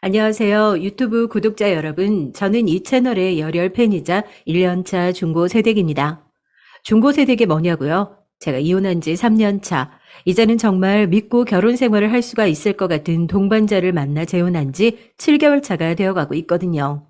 안녕하세요. 유튜브 구독자 여러분. 저는 이 채널의 열혈 팬이자 1년차 중고 세댁입니다. 중고 세댁이 뭐냐고요? 제가 이혼한 지 3년 차. 이제는 정말 믿고 결혼 생활을 할 수가 있을 것 같은 동반자를 만나 재혼한 지 7개월 차가 되어가고 있거든요.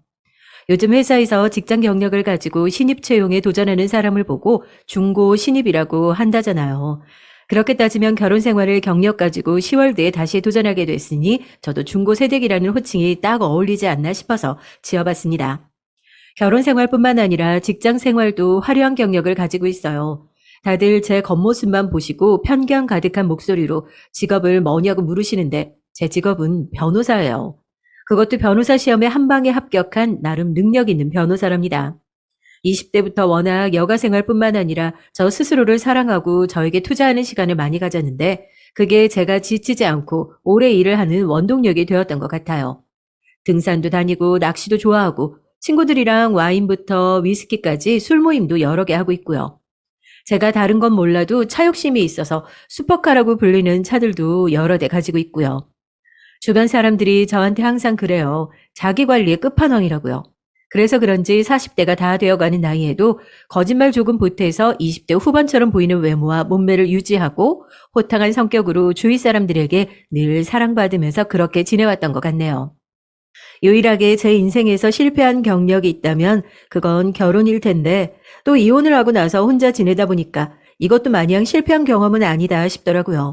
요즘 회사에서 직장 경력을 가지고 신입 채용에 도전하는 사람을 보고 중고 신입이라고 한다잖아요. 그렇게 따지면 결혼 생활을 경력 가지고 10월 뒤에 다시 도전하게 됐으니 저도 중고 세댁이라는 호칭이 딱 어울리지 않나 싶어서 지어봤습니다. 결혼 생활뿐만 아니라 직장 생활도 화려한 경력을 가지고 있어요. 다들 제 겉모습만 보시고 편견 가득한 목소리로 직업을 뭐냐고 물으시는데 제 직업은 변호사예요. 그것도 변호사 시험에 한 방에 합격한 나름 능력 있는 변호사랍니다. 20대부터 워낙 여가 생활뿐만 아니라 저 스스로를 사랑하고 저에게 투자하는 시간을 많이 가졌는데 그게 제가 지치지 않고 오래 일을 하는 원동력이 되었던 것 같아요. 등산도 다니고 낚시도 좋아하고 친구들이랑 와인부터 위스키까지 술 모임도 여러 개 하고 있고요. 제가 다른 건 몰라도 차 욕심이 있어서 슈퍼카라고 불리는 차들도 여러 대 가지고 있고요. 주변 사람들이 저한테 항상 그래요. 자기 관리의 끝판왕이라고요. 그래서 그런지 40대가 다 되어가는 나이에도 거짓말 조금 보태서 20대 후반처럼 보이는 외모와 몸매를 유지하고 호탕한 성격으로 주위 사람들에게 늘 사랑받으면서 그렇게 지내왔던 것 같네요. 유일하게 제 인생에서 실패한 경력이 있다면 그건 결혼일 텐데 또 이혼을 하고 나서 혼자 지내다 보니까 이것도 마냥 실패한 경험은 아니다 싶더라고요.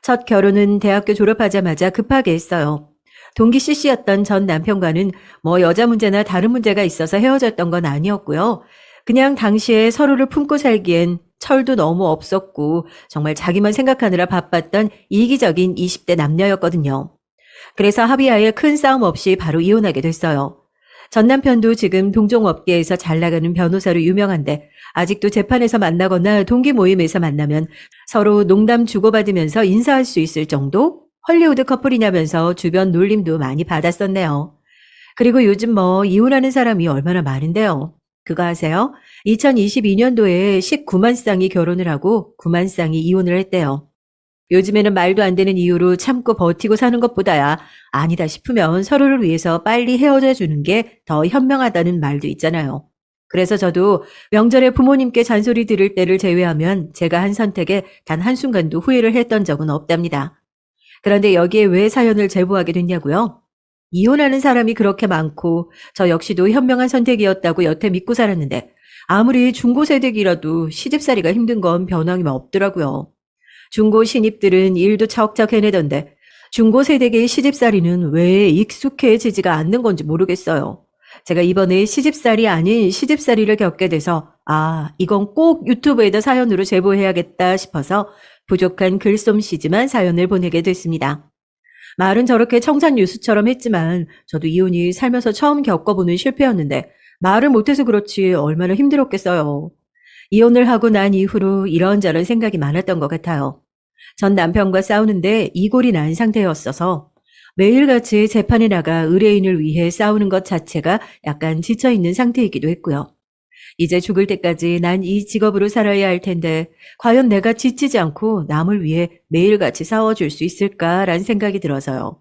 첫 결혼은 대학교 졸업하자마자 급하게 했어요. 동기 CC였던 전 남편과는 뭐 여자 문제나 다른 문제가 있어서 헤어졌던 건 아니었고요. 그냥 당시에 서로를 품고 살기엔 철도 너무 없었고 정말 자기만 생각하느라 바빴던 이기적인 20대 남녀였거든요. 그래서 합의하에 큰 싸움 없이 바로 이혼하게 됐어요. 전 남편도 지금 동종업계에서 잘 나가는 변호사로 유명한데 아직도 재판에서 만나거나 동기 모임에서 만나면 서로 농담 주고받으면서 인사할 수 있을 정도? 헐리우드 커플이냐면서 주변 놀림도 많이 받았었네요. 그리고 요즘 뭐 이혼하는 사람이 얼마나 많은데요. 그거 아세요? 2022년도에 19만 쌍이 결혼을 하고 9만 쌍이 이혼을 했대요. 요즘에는 말도 안 되는 이유로 참고 버티고 사는 것보다야 아니다 싶으면 서로를 위해서 빨리 헤어져 주는 게 더 현명하다는 말도 있잖아요. 그래서 저도 명절에 부모님께 잔소리 들을 때를 제외하면 제가 한 선택에 단 한순간도 후회를 했던 적은 없답니다. 그런데 여기에 왜 사연을 제보하게 됐냐고요? 이혼하는 사람이 그렇게 많고 저 역시도 현명한 선택이었다고 여태 믿고 살았는데 아무리 중고세대기라도 시집살이가 힘든 건 변함이 없더라고요. 중고 신입들은 일도 척척 해내던데 중고 세대의 시집살이는 왜 익숙해지지가 않는 건지 모르겠어요. 제가 이번에 시집살이 아닌 시집살이를 겪게 돼서 이건 꼭 유튜브에다 사연으로 제보해야겠다 싶어서 부족한 글솜씨지만 사연을 보내게 됐습니다. 말은 저렇게 청산 뉴스처럼 했지만 저도 이혼이 살면서 처음 겪어보는 실패였는데 말을 못해서 그렇지 얼마나 힘들었겠어요. 이혼을 하고 난 이후로 이런저런 생각이 많았던 것 같아요. 전 남편과 싸우는데 이골이 난 상태였어서 매일같이 재판에 나가 의뢰인을 위해 싸우는 것 자체가 약간 지쳐있는 상태이기도 했고요. 이제 죽을 때까지 난 이 직업으로 살아야 할 텐데 과연 내가 지치지 않고 남을 위해 매일같이 싸워줄 수 있을까라는 생각이 들어서요.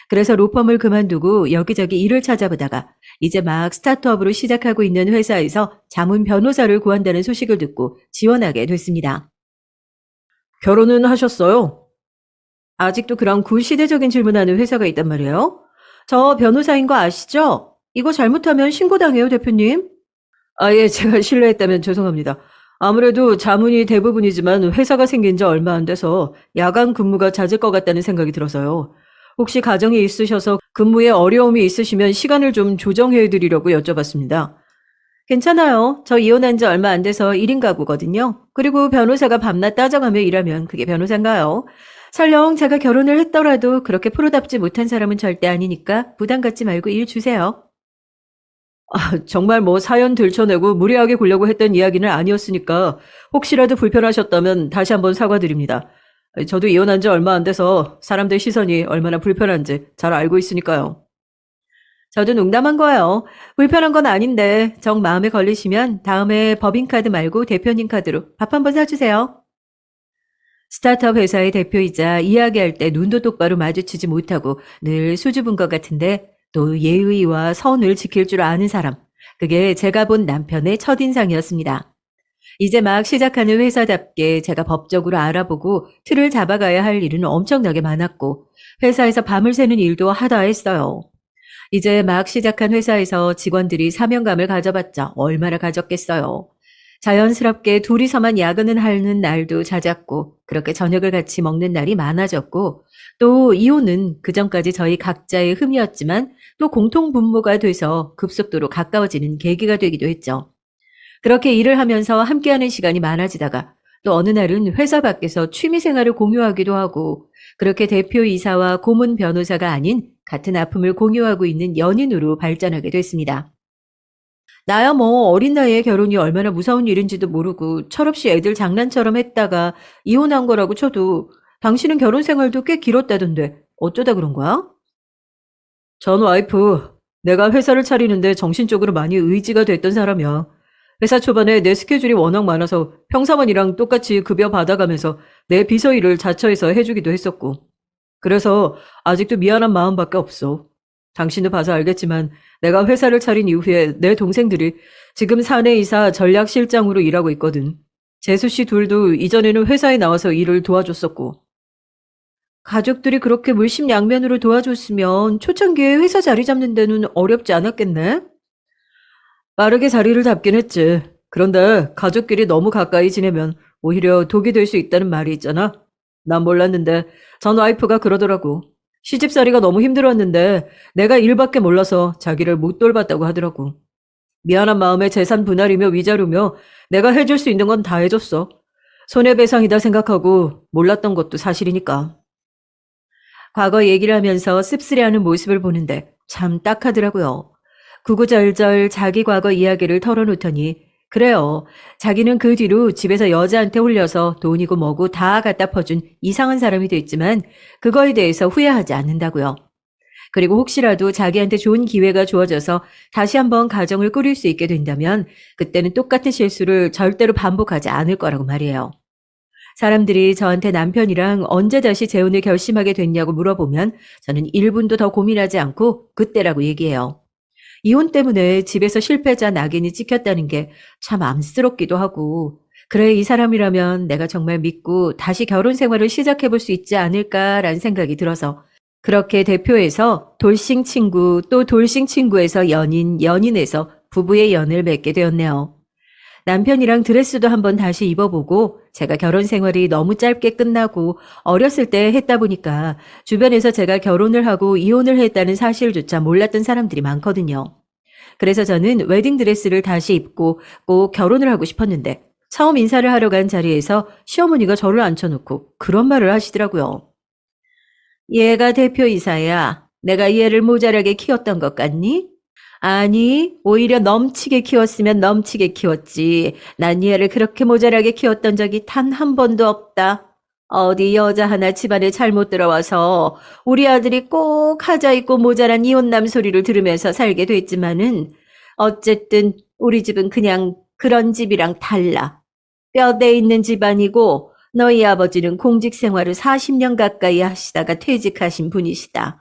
그래서 로펌을 그만두고 여기저기 일을 찾아보다가 이제 막 스타트업으로 시작하고 있는 회사에서 자문 변호사를 구한다는 소식을 듣고 지원하게 됐습니다. 결혼은 하셨어요? 아직도 그런 구시대적인 질문하는 회사가 있단 말이에요? 저 변호사인 거 아시죠? 이거 잘못하면 신고당해요, 대표님. 예, 제가 실례했다면 죄송합니다. 아무래도 자문이 대부분이지만 회사가 생긴 지 얼마 안 돼서 야간 근무가 잦을 것 같다는 생각이 들어서요. 혹시 가정이 있으셔서 근무에 어려움이 있으시면 시간을 좀 조정해 드리려고 여쭤봤습니다. 괜찮아요. 저 이혼한 지 얼마 안 돼서 1인 가구거든요. 그리고 변호사가 밤낮 따져가며 일하면 그게 변호사인가요? 설령 제가 결혼을 했더라도 그렇게 프로답지 못한 사람은 절대 아니니까 부담 갖지 말고 일 주세요. 정말 뭐 사연 들춰내고 무리하게 굴려고 했던 이야기는 아니었으니까 혹시라도 불편하셨다면 다시 한번 사과드립니다. 저도 이혼한 지 얼마 안 돼서 사람들 시선이 얼마나 불편한지 잘 알고 있으니까요. 저도 농담한 거예요. 불편한 건 아닌데 정 마음에 걸리시면 다음에 법인카드 말고 대표님 카드로 밥 한번 사주세요. 스타트업 회사의 대표이자 이야기할 때 눈도 똑바로 마주치지 못하고 늘 수줍은 것 같은데 또 예의와 선을 지킬 줄 아는 사람. 그게 제가 본 남편의 첫인상이었습니다. 이제 막 시작하는 회사답게 제가 법적으로 알아보고 틀을 잡아가야 할 일은 엄청나게 많았고 회사에서 밤을 새는 일도 하다 했어요. 이제 막 시작한 회사에서 직원들이 사명감을 가져봤자 얼마나 가졌겠어요. 자연스럽게 둘이서만 야근을 하는 날도 잦았고 그렇게 저녁을 같이 먹는 날이 많아졌고 또 이혼은 그전까지 저희 각자의 흠이었지만 또 공통분모가 돼서 급속도로 가까워지는 계기가 되기도 했죠. 그렇게 일을 하면서 함께하는 시간이 많아지다가 또 어느 날은 회사 밖에서 취미 생활을 공유하기도 하고 그렇게 대표이사와 고문 변호사가 아닌 같은 아픔을 공유하고 있는 연인으로 발전하게 됐습니다. 나야 뭐 어린 나이에 결혼이 얼마나 무서운 일인지도 모르고 철없이 애들 장난처럼 했다가 이혼한 거라고 쳐도 당신은 결혼 생활도 꽤 길었다던데 어쩌다 그런 거야? 전 와이프, 내가 회사를 차리는데 정신적으로 많이 의지가 됐던 사람이야. 회사 초반에 내 스케줄이 워낙 많아서 평사원이랑 똑같이 급여 받아가면서 내 비서 일을 자처해서 해주기도 했었고. 그래서 아직도 미안한 마음밖에 없어. 당신도 봐서 알겠지만 내가 회사를 차린 이후에 내 동생들이 지금 사내이사 전략실장으로 일하고 있거든. 재수 씨 둘도 이전에는 회사에 나와서 일을 도와줬었고. 가족들이 그렇게 물심양면으로 도와줬으면 초창기에 회사 자리 잡는 데는 어렵지 않았겠네? 빠르게 자리를 잡긴 했지. 그런데 가족끼리 너무 가까이 지내면 오히려 독이 될 수 있다는 말이 있잖아. 난 몰랐는데 전 와이프가 그러더라고. 시집살이가 너무 힘들었는데 내가 일밖에 몰라서 자기를 못 돌봤다고 하더라고. 미안한 마음에 재산 분할이며 위자료며 내가 해줄 수 있는 건 다 해줬어. 손해배상이다 생각하고 몰랐던 것도 사실이니까. 과거 얘기를 하면서 씁쓸해하는 모습을 보는데 참 딱하더라고요. 구구절절 자기 과거 이야기를 털어놓더니 그래요. 자기는 그 뒤로 집에서 여자한테 홀려서 돈이고 뭐고 다 갖다 퍼준 이상한 사람이 됐지만 그거에 대해서 후회하지 않는다고요. 그리고 혹시라도 자기한테 좋은 기회가 주어져서 다시 한번 가정을 꾸릴 수 있게 된다면 그때는 똑같은 실수를 절대로 반복하지 않을 거라고 말이에요. 사람들이 저한테 남편이랑 언제 다시 재혼을 결심하게 됐냐고 물어보면 저는 1분도 더 고민하지 않고 그때라고 얘기해요. 이혼 때문에 집에서 실패자 낙인이 찍혔다는 게 참 암스럽기도 하고 그래 이 사람이라면 내가 정말 믿고 다시 결혼 생활을 시작해 볼 수 있지 않을까라는 생각이 들어서 그렇게 대표에서 돌싱 친구 또 돌싱 친구에서 연인, 연인에서 부부의 연을 맺게 되었네요. 남편이랑 드레스도 한번 다시 입어보고 제가 결혼 생활이 너무 짧게 끝나고 어렸을 때 했다 보니까 주변에서 제가 결혼을 하고 이혼을 했다는 사실조차 몰랐던 사람들이 많거든요. 그래서 저는 웨딩드레스를 다시 입고 꼭 결혼을 하고 싶었는데 처음 인사를 하러 간 자리에서 시어머니가 저를 앉혀놓고 그런 말을 하시더라고요. 얘가 대표이사야. 내가 얘를 모자라게 키웠던 것 같니? 아니, 오히려 넘치게 키웠으면 넘치게 키웠지. 난 얘를 그렇게 모자라게 키웠던 적이 단 한 번도 없다. 어디 여자 하나 집안에 잘못 들어와서 우리 아들이 꼭 하자 있고 모자란 이혼남 소리를 들으면서 살게 됐지만은 어쨌든 우리 집은 그냥 그런 집이랑 달라. 뼈대 있는 집안이고 너희 아버지는 공직 생활을 40년 가까이 하시다가 퇴직하신 분이시다.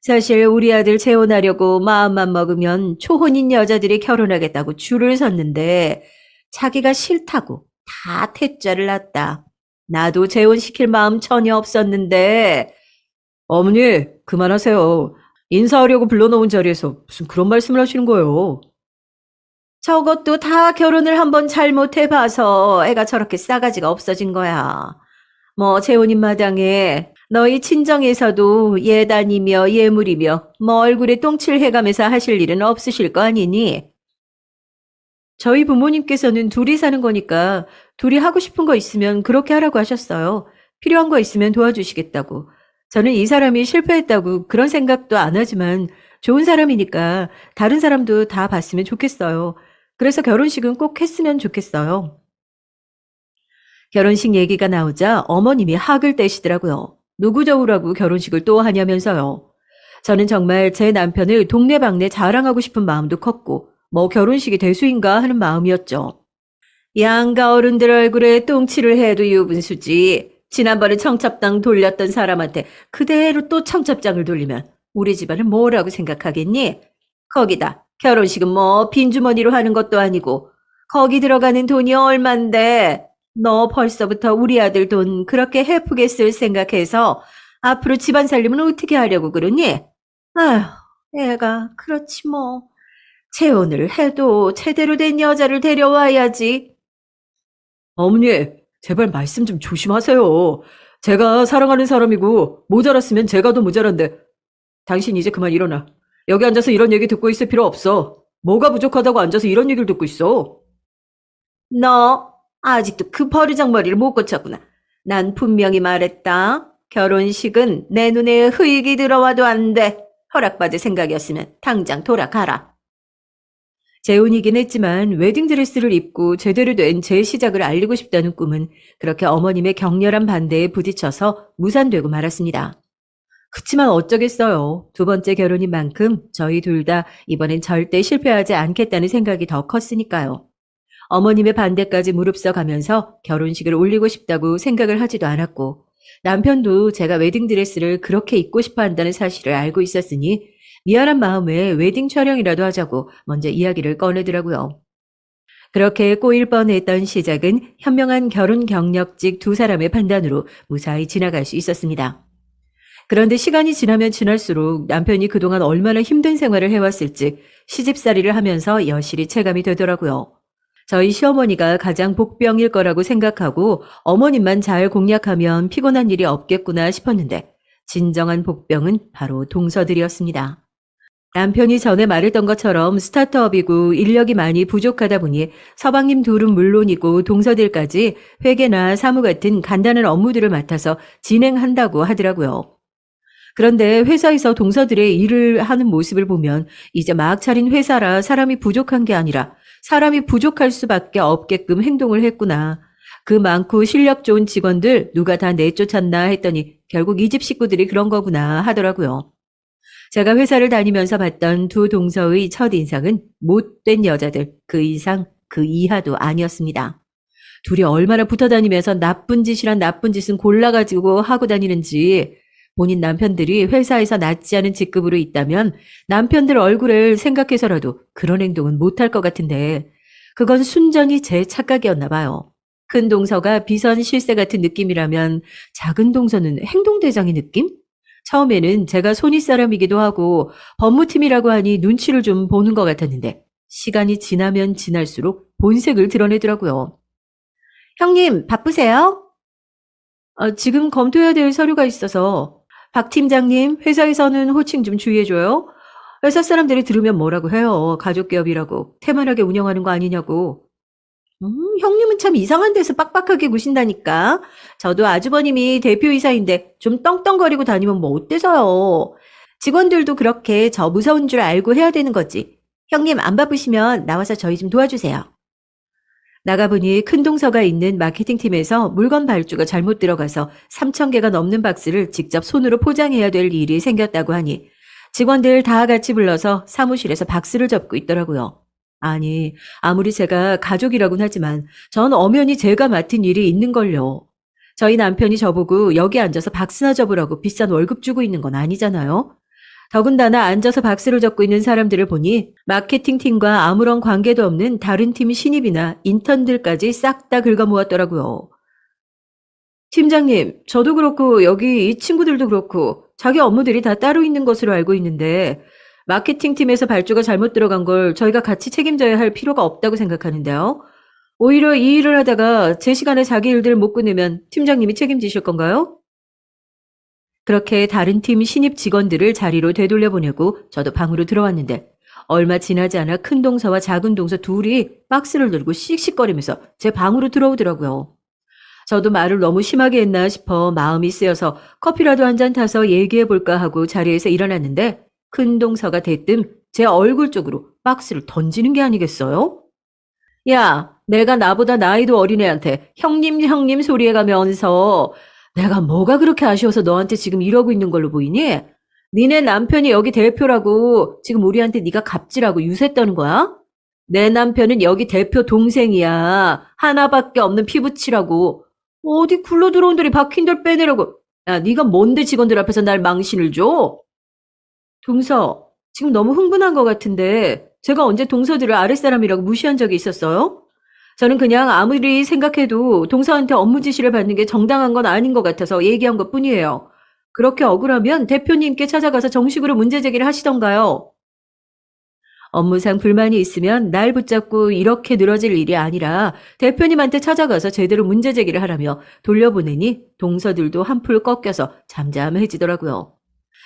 사실 우리 아들 재혼하려고 마음만 먹으면 초혼인 여자들이 결혼하겠다고 줄을 섰는데 자기가 싫다고 다 퇴짜를 놨다. 나도 재혼시킬 마음 전혀 없었는데 어머니 그만하세요. 인사하려고 불러놓은 자리에서 무슨 그런 말씀을 하시는 거예요. 저것도 다 결혼을 한번 잘못해봐서 애가 저렇게 싸가지가 없어진 거야. 뭐 재혼인 마당에 너희 친정에서도 예단이며 예물이며 뭐 얼굴에 똥칠 해가면서 하실 일은 없으실 거 아니니? 저희 부모님께서는 둘이 사는 거니까 둘이 하고 싶은 거 있으면 그렇게 하라고 하셨어요. 필요한 거 있으면 도와주시겠다고. 저는 이 사람이 실패했다고 그런 생각도 안 하지만 좋은 사람이니까 다른 사람도 다 봤으면 좋겠어요. 그래서 결혼식은 꼭 했으면 좋겠어요. 결혼식 얘기가 나오자 어머님이 학을 떼시더라고요. 누구 저우라고 결혼식을 또 하냐면서요. 저는 정말 제 남편을 동네방네 자랑하고 싶은 마음도 컸고 뭐 결혼식이 대수인가 하는 마음이었죠. 양가 어른들 얼굴에 똥칠을 해도 유분수지. 지난번에 청첩장 돌렸던 사람한테 그대로 또 청첩장을 돌리면 우리 집안은 뭐라고 생각하겠니? 거기다 결혼식은 뭐 빈주머니로 하는 것도 아니고 거기 들어가는 돈이 얼만데 너 벌써부터 우리 아들 돈 그렇게 헤프게 쓸 생각해서 앞으로 집안 살림은 어떻게 하려고 그러니? 아휴, 애가 그렇지 뭐. 재혼을 해도 제대로 된 여자를 데려와야지. 어머니, 제발 말씀 좀 조심하세요. 제가 사랑하는 사람이고 모자랐으면 제가 더 모자란데 당신 이제 그만 일어나. 여기 앉아서 이런 얘기 듣고 있을 필요 없어. 뭐가 부족하다고 앉아서 이런 얘기를 듣고 있어? 너 아직도 그 버르장머리를 못 고쳤구나. 난 분명히 말했다. 결혼식은 내 눈에 흙이 들어와도 안 돼. 허락받을 생각이었으면 당장 돌아가라. 재혼이긴 했지만 웨딩드레스를 입고 제대로 된 재시작을 알리고 싶다는 꿈은 그렇게 어머님의 격렬한 반대에 부딪혀서 무산되고 말았습니다. 그치만 어쩌겠어요. 두 번째 결혼인 만큼 저희 둘 다 이번엔 절대 실패하지 않겠다는 생각이 더 컸으니까요. 어머님의 반대까지 무릅써 가면서 결혼식을 올리고 싶다고 생각을 하지도 않았고 남편도 제가 웨딩드레스를 그렇게 입고 싶어 한다는 사실을 알고 있었으니 미안한 마음에 웨딩 촬영이라도 하자고 먼저 이야기를 꺼내더라고요. 그렇게 꼬일 뻔했던 시작은 현명한 결혼 경력직 두 사람의 판단으로 무사히 지나갈 수 있었습니다. 그런데 시간이 지나면 지날수록 남편이 그동안 얼마나 힘든 생활을 해왔을지 시집살이를 하면서 여실히 체감이 되더라고요. 저희 시어머니가 가장 복병일 거라고 생각하고 어머님만 잘 공략하면 피곤한 일이 없겠구나 싶었는데 진정한 복병은 바로 동서들이었습니다. 남편이 전에 말했던 것처럼 스타트업이고 인력이 많이 부족하다 보니 서방님 둘은 물론이고 동서들까지 회계나 사무 같은 간단한 업무들을 맡아서 진행한다고 하더라고요. 그런데 회사에서 동서들의 일을 하는 모습을 보면 이제 막 차린 회사라 사람이 부족한 게 아니라 사람이 부족할 수밖에 없게끔 행동을 했구나. 그 많고 실력 좋은 직원들 누가 다 내쫓았나 했더니 결국 이 집 식구들이 그런 거구나 하더라고요. 제가 회사를 다니면서 봤던 두 동서의 첫인상은 못된 여자들 그 이상 그 이하도 아니었습니다. 둘이 얼마나 붙어 다니면서 나쁜 짓이란 나쁜 짓은 골라가지고 하고 다니는지 본인 남편들이 회사에서 낮지 않은 직급으로 있다면 남편들 얼굴을 생각해서라도 그런 행동은 못할 것 같은데 그건 순전히 제 착각이었나 봐요. 큰 동서가 비선 실세 같은 느낌이라면 작은 동서는 행동대장의 느낌? 처음에는 제가 손윗 사람이기도 하고 법무팀이라고 하니 눈치를 좀 보는 것 같았는데 시간이 지나면 지날수록 본색을 드러내더라고요. 형님, 바쁘세요? 지금 검토해야 될 서류가 있어서 박 팀장님, 회사에서는 호칭 좀 주의해줘요. 회사 사람들이 들으면 뭐라고 해요. 가족기업이라고. 태만하게 운영하는 거 아니냐고. 형님은 참 이상한 데서 빡빡하게 구신다니까. 저도 아주버님이 대표이사인데 좀 떵떵거리고 다니면 뭐 어때서요. 직원들도 그렇게 저 무서운 줄 알고 해야 되는 거지. 형님 안 바쁘시면 나와서 저희 좀 도와주세요. 나가보니 큰 동서가 있는 마케팅팀에서 물건 발주가 잘못 들어가서 3,000개가 넘는 박스를 직접 손으로 포장해야 될 일이 생겼다고 하니 직원들 다 같이 불러서 사무실에서 박스를 접고 있더라고요. 아니, 아무리 제가 가족이라고는 하지만 전 엄연히 제가 맡은 일이 있는걸요. 저희 남편이 저보고 여기 앉아서 박스나 접으라고 비싼 월급 주고 있는 건 아니잖아요. 더군다나 앉아서 박스를 접고 있는 사람들을 보니 마케팅팀과 아무런 관계도 없는 다른 팀 신입이나 인턴들까지 싹 다 긁어모았더라고요. 팀장님, 저도 그렇고 여기 이 친구들도 그렇고 자기 업무들이 다 따로 있는 것으로 알고 있는데 마케팅팀에서 발주가 잘못 들어간 걸 저희가 같이 책임져야 할 필요가 없다고 생각하는데요. 오히려 이 일을 하다가 제 시간에 자기 일들을 못 끝내면 팀장님이 책임지실 건가요? 그렇게 다른 팀 신입 직원들을 자리로 되돌려 보내고 저도 방으로 들어왔는데 얼마 지나지 않아 큰 동서와 작은 동서 둘이 박스를 들고 씩씩거리면서 제 방으로 들어오더라고요. 저도 말을 너무 심하게 했나 싶어 마음이 쓰여서 커피라도 한 잔 타서 얘기해볼까 하고 자리에서 일어났는데 큰 동서가 대뜸 제 얼굴 쪽으로 박스를 던지는 게 아니겠어요? 야, 내가 나보다 나이도 어린 애한테 형님 소리해가면서 내가 뭐가 그렇게 아쉬워서 너한테 지금 이러고 있는 걸로 보이니? 니네 남편이 여기 대표라고 지금 우리한테 네가 갑질하고 유세 떠는 거야? 내 남편은 여기 대표 동생이야. 하나밖에 없는 피부치라고. 어디 굴러 들어온 돌이 박힌 돌 빼내려고. 야, 네가 뭔데 직원들 앞에서 날 망신을 줘? 동서, 지금 너무 흥분한 것 같은데 제가 언제 동서들을 아랫사람이라고 무시한 적이 있었어요? 저는 그냥 아무리 생각해도 동서한테 업무 지시를 받는 게 정당한 건 아닌 것 같아서 얘기한 것뿐이에요. 그렇게 억울하면 대표님께 찾아가서 정식으로 문제 제기를 하시던가요. 업무상 불만이 있으면 날 붙잡고 이렇게 늘어질 일이 아니라 대표님한테 찾아가서 제대로 문제 제기를 하라며 돌려보내니 동서들도 한풀 꺾여서 잠잠해지더라고요.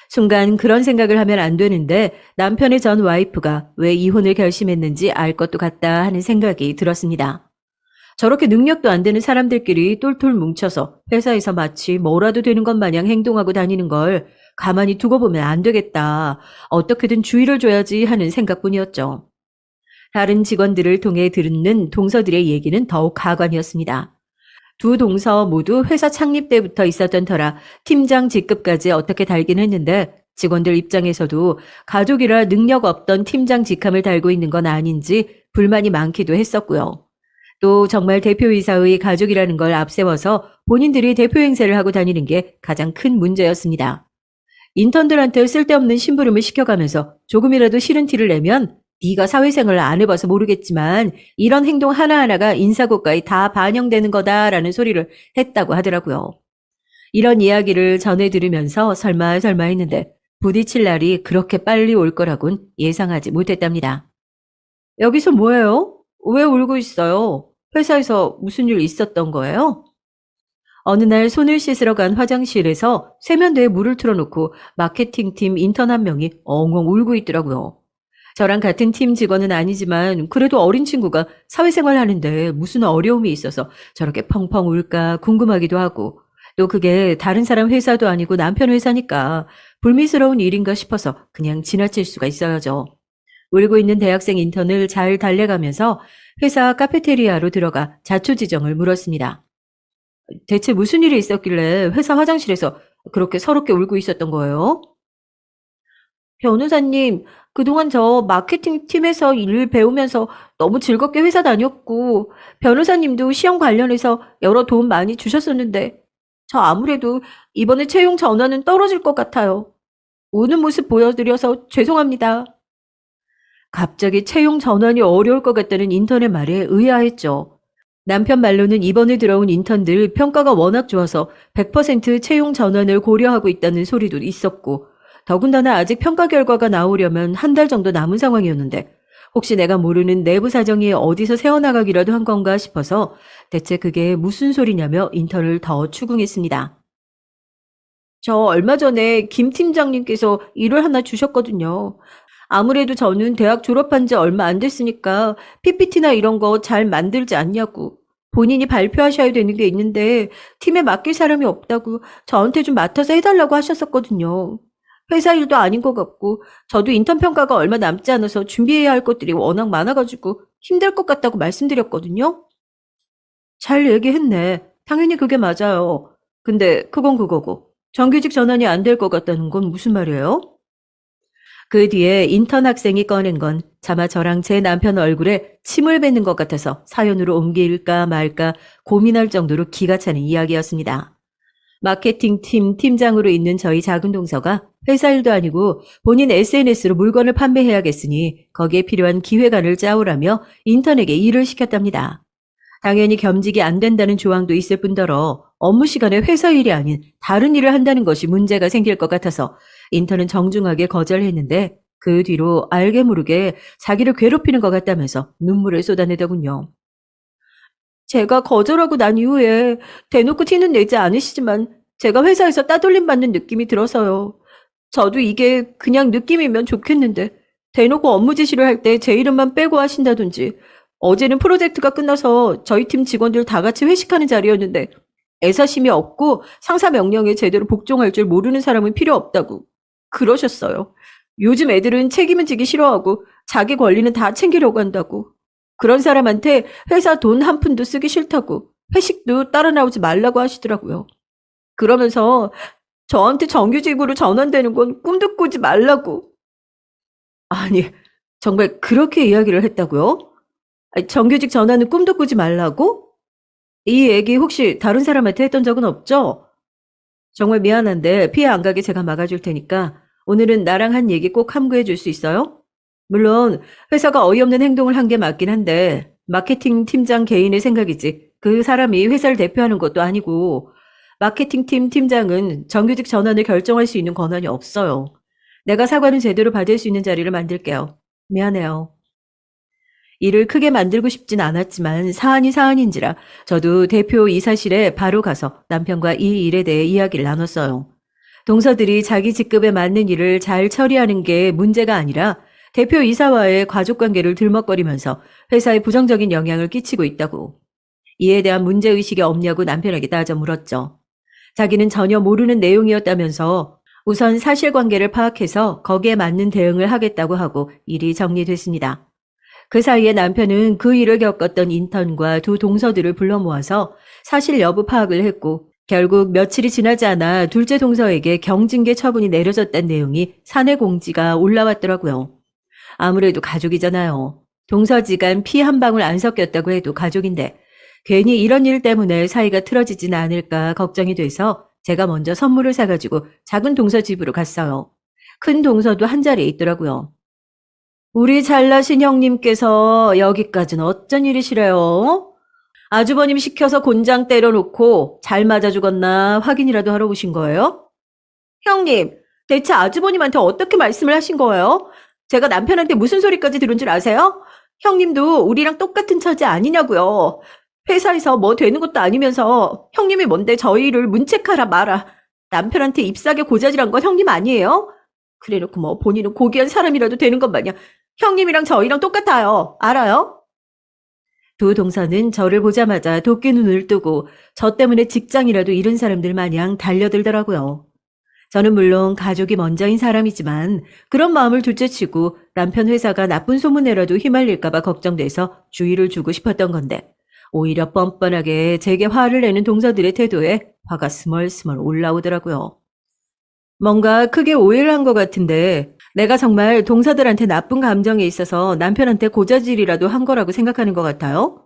순간 그런 생각을 하면 안 되는데 남편의 전 와이프가 왜 이혼을 결심했는지 알 것도 같다 하는 생각이 들었습니다. 저렇게 능력도 안 되는 사람들끼리 똘똘 뭉쳐서 회사에서 마치 뭐라도 되는 것 마냥 행동하고 다니는 걸 가만히 두고 보면 안 되겠다. 어떻게든 주의를 줘야지 하는 생각뿐이었죠. 다른 직원들을 통해 듣는 동서들의 얘기는 더욱 가관이었습니다. 두 동서 모두 회사 창립 때부터 있었던 터라 팀장 직급까지 어떻게 달긴 했는데 직원들 입장에서도 가족이라 능력 없던 팀장 직함을 달고 있는 건 아닌지 불만이 많기도 했었고요. 또 정말 대표이사의 가족이라는 걸 앞세워서 본인들이 대표 행세를 하고 다니는 게 가장 큰 문제였습니다. 인턴들한테 쓸데없는 심부름을 시켜가면서 조금이라도 싫은 티를 내면 네가 사회생활을 안 해봐서 모르겠지만 이런 행동 하나하나가 인사고과에 다 반영되는 거다라는 소리를 했다고 하더라고요. 이런 이야기를 전해 들으면서 설마 했는데 부딪힐 날이 그렇게 빨리 올 거라곤 예상하지 못했답니다. 여기서 뭐예요? 왜 울고 있어요? 회사에서 무슨 일 있었던 거예요? 어느 날 손을 씻으러 간 화장실에서 세면대에 물을 틀어놓고 마케팅팀 인턴 한 명이 엉엉 울고 있더라고요. 저랑 같은 팀 직원은 아니지만 그래도 어린 친구가 사회생활 하는데 무슨 어려움이 있어서 저렇게 펑펑 울까 궁금하기도 하고 또 그게 다른 사람 회사도 아니고 남편 회사니까 불미스러운 일인가 싶어서 그냥 지나칠 수가 있어야죠. 울고 있는 대학생 인턴을 잘 달래가면서 회사 카페테리아로 들어가 자초지정을 물었습니다. 대체 무슨 일이 있었길래 회사 화장실에서 그렇게 서럽게 울고 있었던 거예요? 변호사님, 그동안 저 마케팅 팀에서 일 배우면서 너무 즐겁게 회사 다녔고, 변호사님도 시험 관련해서 여러 도움 많이 주셨었는데, 저 아무래도 이번에 채용 전화는 떨어질 것 같아요. 우는 모습 보여드려서 죄송합니다. 갑자기 채용 전환이 어려울 것 같다는 인턴의 말에 의아했죠. 남편 말로는 이번에 들어온 인턴들 평가가 워낙 좋아서 100% 채용 전환을 고려하고 있다는 소리도 있었고, 더군다나 아직 평가 결과가 나오려면 한 달 정도 남은 상황이었는데, 혹시 내가 모르는 내부 사정이 어디서 새어나가기라도 한 건가 싶어서 대체 그게 무슨 소리냐며 인턴을 더 추궁했습니다. 저 얼마 전에 김 팀장님께서 일을 하나 주셨거든요. 아무래도 저는 대학 졸업한 지 얼마 안 됐으니까 PPT나 이런 거 잘 만들지 않냐고. 본인이 발표하셔야 되는 게 있는데 팀에 맡길 사람이 없다고 저한테 좀 맡아서 해달라고 하셨었거든요. 회사 일도 아닌 것 같고 저도 인턴 평가가 얼마 남지 않아서 준비해야 할 것들이 워낙 많아가지고 힘들 것 같다고 말씀드렸거든요. 잘 얘기했네. 당연히 그게 맞아요. 근데 그건 그거고 정규직 전환이 안 될 것 같다는 건 무슨 말이에요? 그 뒤에 인턴 학생이 꺼낸 건 차마 저랑 제 남편 얼굴에 침을 뱉는 것 같아서 사연으로 옮길까 말까 고민할 정도로 기가 차는 이야기였습니다. 마케팅 팀 팀장으로 있는 저희 작은 동서가 회사 일도 아니고 본인 SNS로 물건을 판매해야겠으니 거기에 필요한 기획안을 짜오라며 인턴에게 일을 시켰답니다. 당연히 겸직이 안 된다는 조항도 있을 뿐더러 업무 시간에 회사 일이 아닌 다른 일을 한다는 것이 문제가 생길 것 같아서 인턴은 정중하게 거절했는데 그 뒤로 알게 모르게 자기를 괴롭히는 것 같다면서 눈물을 쏟아내더군요. 제가 거절하고 난 이후에 대놓고 티는 내지 않으시지만 제가 회사에서 따돌림 받는 느낌이 들어서요. 저도 이게 그냥 느낌이면 좋겠는데 대놓고 업무 지시를 할 때 제 이름만 빼고 하신다든지 어제는 프로젝트가 끝나서 저희 팀 직원들 다 같이 회식하는 자리였는데 애사심이 없고 상사 명령에 제대로 복종할 줄 모르는 사람은 필요 없다고 그러셨어요. 요즘 애들은 책임은 지기 싫어하고 자기 권리는 다 챙기려고 한다고. 그런 사람한테 회사 돈 한 푼도 쓰기 싫다고 회식도 따라 나오지 말라고 하시더라고요. 그러면서 저한테 정규직으로 전환되는 건 꿈도 꾸지 말라고. 아니, 정말 그렇게 이야기를 했다고요? 아니, 정규직 전환은 꿈도 꾸지 말라고? 이 얘기 혹시 다른 사람한테 했던 적은 없죠? 정말 미안한데 피해 안 가게 제가 막아줄 테니까 오늘은 나랑 한 얘기 꼭 함구해 줄 수 있어요? 물론 회사가 어이없는 행동을 한 게 맞긴 한데 마케팅 팀장 개인의 생각이지 그 사람이 회사를 대표하는 것도 아니고 마케팅 팀 팀장은 정규직 전환을 결정할 수 있는 권한이 없어요. 내가 사과는 제대로 받을 수 있는 자리를 만들게요. 미안해요. 일을 크게 만들고 싶진 않았지만 사안이 사안인지라 저도 대표 이사실에 바로 가서 남편과 이 일에 대해 이야기를 나눴어요. 동서들이 자기 직급에 맞는 일을 잘 처리하는 게 문제가 아니라 대표 이사와의 가족관계를 들먹거리면서 회사에 부정적인 영향을 끼치고 있다고. 이에 대한 문제의식이 없냐고 남편에게 따져 물었죠. 자기는 전혀 모르는 내용이었다면서 우선 사실관계를 파악해서 거기에 맞는 대응을 하겠다고 하고 일이 정리됐습니다. 그 사이에 남편은 그 일을 겪었던 인턴과 두 동서들을 불러 모아서 사실 여부 파악을 했고 결국 며칠이 지나지 않아 둘째 동서에게 경징계 처분이 내려졌다는 내용이 사내 공지가 올라왔더라고요. 아무래도 가족이잖아요. 동서지간 피 한 방울 안 섞였다고 해도 가족인데 괜히 이런 일 때문에 사이가 틀어지진 않을까 걱정이 돼서 제가 먼저 선물을 사가지고 작은 동서 집으로 갔어요. 큰 동서도 한자리에 있더라고요. 우리 잘나신 형님께서 여기까지는 어쩐 일이시래요? 아주버님 시켜서 곤장 때려놓고 잘 맞아 죽었나 확인이라도 하러 오신 거예요? 형님, 대체 아주버님한테 어떻게 말씀을 하신 거예요? 제가 남편한테 무슨 소리까지 들은 줄 아세요? 형님도 우리랑 똑같은 처지 아니냐고요. 회사에서 뭐 되는 것도 아니면서 형님이 뭔데 저희를 문책하라 마라. 남편한테 잎사귀 고자질한 건 형님 아니에요? 그래놓고 뭐 본인은 고귀한 사람이라도 되는 것 마냥 형님이랑 저희랑 똑같아요. 알아요? 두 동서는 저를 보자마자 도끼 눈을 뜨고 저 때문에 직장이라도 잃은 사람들 마냥 달려들더라고요. 저는 물론 가족이 먼저인 사람이지만 그런 마음을 둘째치고 남편 회사가 나쁜 소문에라도 휘말릴까봐 걱정돼서 주의를 주고 싶었던 건데 오히려 뻔뻔하게 제게 화를 내는 동서들의 태도에 화가 스멀스멀 올라오더라고요. 뭔가 크게 오해를 한 것 같은데 내가 정말 동서들한테 나쁜 감정이 있어서 남편한테 고자질이라도 한 거라고 생각하는 것 같아요?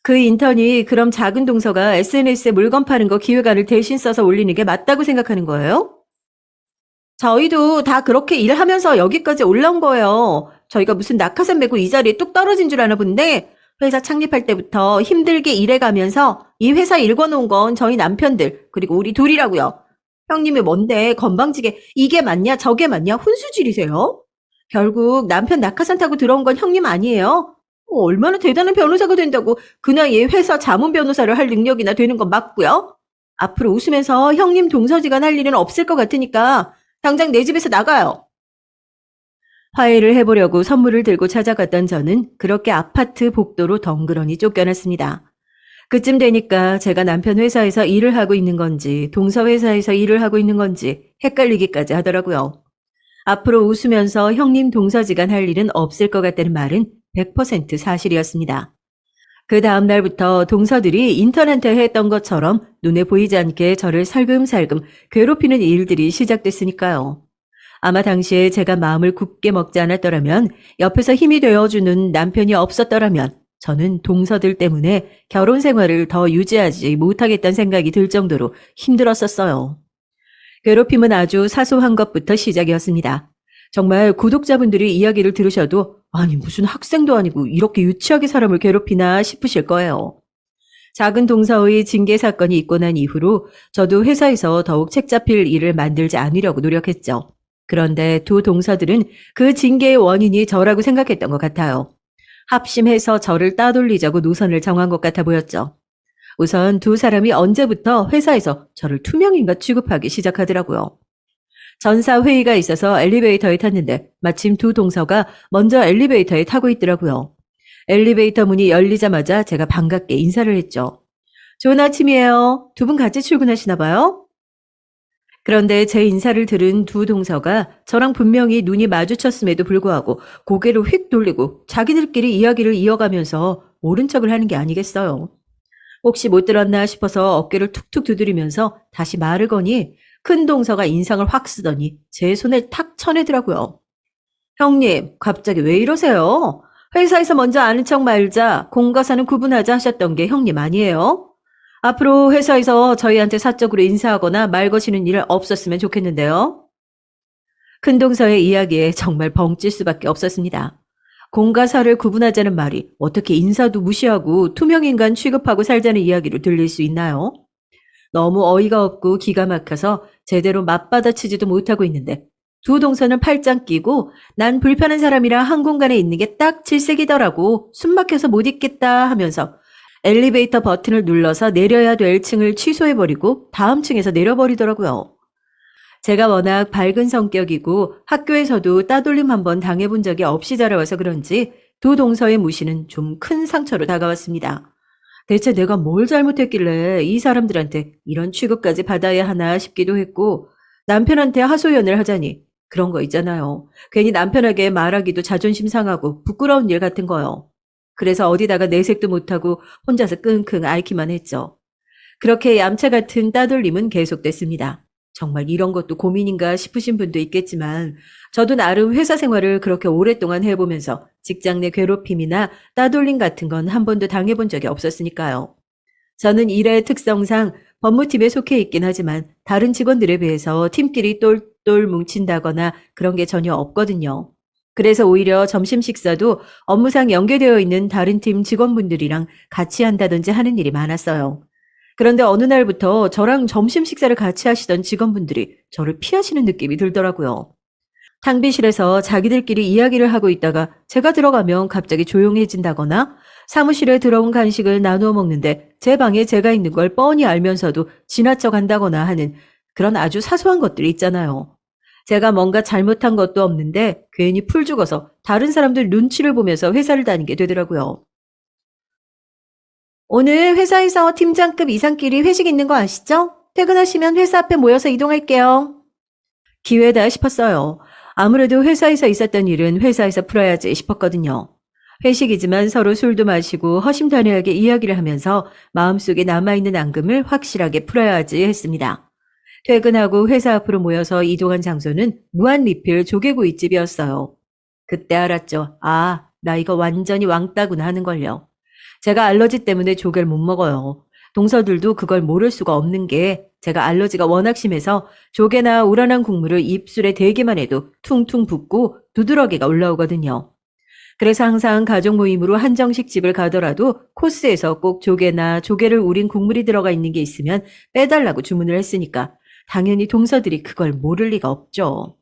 그 인턴이 그럼 작은 동서가 SNS에 물건 파는 거 기획안을 대신 써서 올리는 게 맞다고 생각하는 거예요? 저희도 다 그렇게 일하면서 여기까지 올라온 거예요. 저희가 무슨 낙하산 메고 이 자리에 뚝 떨어진 줄 아나 본데 회사 창립할 때부터 힘들게 일해가면서 이 회사 일궈놓은 건 저희 남편들 그리고 우리 둘이라고요. 형님이 뭔데 건방지게 이게 맞냐 저게 맞냐 훈수질이세요? 결국 남편 낙하산 타고 들어온 건 형님 아니에요? 얼마나 대단한 변호사가 된다고 그 나이에 회사 자문 변호사를 할 능력이나 되는 건 맞고요. 앞으로 웃으면서 형님 동서지간 할 일은 없을 것 같으니까 당장 내 집에서 나가요. 화해를 해보려고 선물을 들고 찾아갔던 저는 그렇게 아파트 복도로 덩그러니 쫓겨났습니다. 그쯤 되니까 제가 남편 회사에서 일을 하고 있는 건지 동서 회사에서 일을 하고 있는 건지 헷갈리기까지 하더라고요. 앞으로 웃으면서 형님 동서지간 할 일은 없을 것 같다는 말은 100% 사실이었습니다. 그 다음 날부터 동서들이 인턴한테 했던 것처럼 눈에 보이지 않게 저를 살금살금 괴롭히는 일들이 시작됐으니까요. 아마 당시에 제가 마음을 굳게 먹지 않았더라면 옆에서 힘이 되어주는 남편이 없었더라면 저는 동서들 때문에 결혼 생활을 더 유지하지 못하겠다는 생각이 들 정도로 힘들었었어요. 괴롭힘은 아주 사소한 것부터 시작이었습니다. 정말 구독자분들이 이야기를 들으셔도 아니 무슨 학생도 아니고 이렇게 유치하게 사람을 괴롭히나 싶으실 거예요. 작은 동서의 징계 사건이 있고 난 이후로 저도 회사에서 더욱 책 잡힐 일을 만들지 않으려고 노력했죠. 그런데 두 동서들은 그 징계의 원인이 저라고 생각했던 것 같아요. 합심해서 저를 따돌리자고 노선을 정한 것 같아 보였죠. 우선 두 사람이 언제부터 회사에서 저를 투명인가 취급하기 시작하더라고요. 전사 회의가 있어서 엘리베이터에 탔는데 마침 두 동서가 먼저 엘리베이터에 타고 있더라고요. 엘리베이터 문이 열리자마자 제가 반갑게 인사를 했죠. 좋은 아침이에요. 두 분 같이 출근하시나 봐요? 그런데 제 인사를 들은 두 동서가 저랑 분명히 눈이 마주쳤음에도 불구하고 고개를 휙 돌리고 자기들끼리 이야기를 이어가면서 모른 척을 하는 게 아니겠어요. 혹시 못 들었나 싶어서 어깨를 툭툭 두드리면서 다시 말을 거니 큰 동서가 인상을 확 쓰더니 제 손을 탁 쳐내더라고요. 형님, 갑자기 왜 이러세요? 회사에서 먼저 아는 척 말자 공과사는 구분하자 하셨던 게 형님 아니에요? 앞으로 회사에서 저희한테 사적으로 인사하거나 말 거시는 일 없었으면 좋겠는데요. 큰 동서의 이야기에 정말 벙찔 수밖에 없었습니다. 공과 사를 구분하자는 말이 어떻게 인사도 무시하고 투명인간 취급하고 살자는 이야기로 들릴 수 있나요? 너무 어이가 없고 기가 막혀서 제대로 맞받아치지도 못하고 있는데 두 동서는 팔짱 끼고 난 불편한 사람이라 한 공간에 있는 게 딱 질색이더라고 숨 막혀서 못 있겠다 하면서 엘리베이터 버튼을 눌러서 내려야 될 층을 취소해버리고 다음 층에서 내려버리더라고요. 제가 워낙 밝은 성격이고 학교에서도 따돌림 한번 당해본 적이 없이 자라와서 그런지 두 동서의 무시는 좀 큰 상처로 다가왔습니다. 대체 내가 뭘 잘못했길래 이 사람들한테 이런 취급까지 받아야 하나 싶기도 했고 남편한테 하소연을 하자니 그런 거 있잖아요. 괜히 남편에게 말하기도 자존심 상하고 부끄러운 일 같은 거요. 그래서 어디다가 내색도 못하고 혼자서 끙끙 앓기만 했죠. 그렇게 얌체 같은 따돌림은 계속됐습니다. 정말 이런 것도 고민인가 싶으신 분도 있겠지만 저도 나름 회사 생활을 그렇게 오랫동안 해보면서 직장 내 괴롭힘이나 따돌림 같은 건 한 번도 당해본 적이 없었으니까요. 저는 일의 특성상 법무팀에 속해 있긴 하지만 다른 직원들에 비해서 팀끼리 똘똘 뭉친다거나 그런 게 전혀 없거든요. 그래서 오히려 점심 식사도 업무상 연계되어 있는 다른 팀 직원분들이랑 같이 한다든지 하는 일이 많았어요. 그런데 어느 날부터 저랑 점심 식사를 같이 하시던 직원분들이 저를 피하시는 느낌이 들더라고요. 탕비실에서 자기들끼리 이야기를 하고 있다가 제가 들어가면 갑자기 조용해진다거나 사무실에 들어온 간식을 나누어 먹는데 제 방에 제가 있는 걸 뻔히 알면서도 지나쳐 간다거나 하는 그런 아주 사소한 것들이 있잖아요. 제가 뭔가 잘못한 것도 없는데 괜히 풀 죽어서 다른 사람들 눈치를 보면서 회사를 다니게 되더라고요. 오늘 회사에서 팀장급 이상끼리 회식 있는 거 아시죠? 퇴근하시면 회사 앞에 모여서 이동할게요. 기회다 싶었어요. 아무래도 회사에서 있었던 일은 회사에서 풀어야지 싶었거든요. 회식이지만 서로 술도 마시고 허심탄회하게 이야기를 하면서 마음속에 남아있는 앙금을 확실하게 풀어야지 했습니다. 퇴근하고 회사 앞으로 모여서 이동한 장소는 무한리필 조개구이집이었어요. 그때 알았죠. 아, 나 이거 완전히 왕따구나 하는 걸요. 제가 알러지 때문에 조개를 못 먹어요. 동서들도 그걸 모를 수가 없는 게 제가 알러지가 워낙 심해서 조개나 우러난 국물을 입술에 대기만 해도 퉁퉁 붓고 두드러기가 올라오거든요. 그래서 항상 가족 모임으로 한정식 집을 가더라도 코스에서 꼭 조개나 조개를 우린 국물이 들어가 있는 게 있으면 빼달라고 주문을 했으니까 당연히 동서들이 그걸 모를 리가 없죠.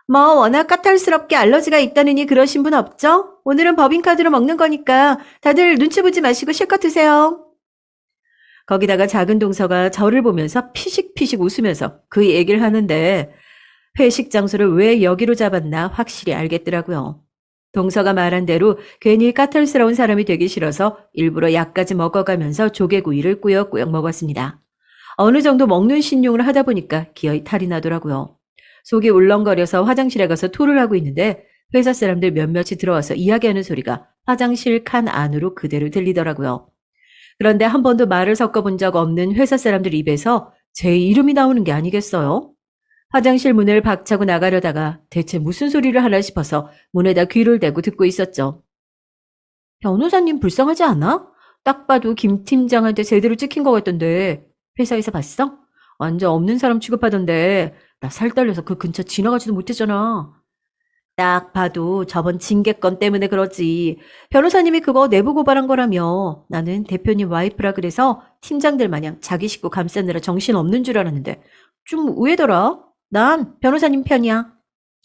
뭐 워낙 까탈스럽게 알러지가 있다느니 그러신 분 없죠? 오늘은 법인카드로 먹는 거니까 다들 눈치 보지 마시고 실컷 드세요. 거기다가 작은 동서가 저를 보면서 피식피식 웃으면서 그 얘기를 하는데 회식 장소를 왜 여기로 잡았나 확실히 알겠더라고요. 동서가 말한 대로 괜히 까탈스러운 사람이 되기 싫어서 일부러 약까지 먹어가면서 조개구이를 꾸역꾸역 먹었습니다. 어느 정도 먹는 신용을 하다 보니까 기어이 탈이 나더라고요. 속이 울렁거려서 화장실에 가서 토를 하고 있는데 회사 사람들 몇몇이 들어와서 이야기하는 소리가 화장실 칸 안으로 그대로 들리더라고요. 그런데 한 번도 말을 섞어본 적 없는 회사 사람들 입에서 제 이름이 나오는 게 아니겠어요? 화장실 문을 박차고 나가려다가 대체 무슨 소리를 하나 싶어서 문에다 귀를 대고 듣고 있었죠. 변호사님 불쌍하지 않아? 딱 봐도 김 팀장한테 제대로 찍힌 것 같던데 회사에서 봤어? 완전 없는 사람 취급하던데 나 살 떨려서 그 근처 지나가지도 못했잖아. 딱 봐도 저번 징계 건 때문에 그러지. 변호사님이 그거 내부 고발한 거라며. 나는 대표님 와이프라 그래서 팀장들 마냥 자기 식구 감싸느라 정신 없는 줄 알았는데 좀 의외더라. 난 변호사님 편이야.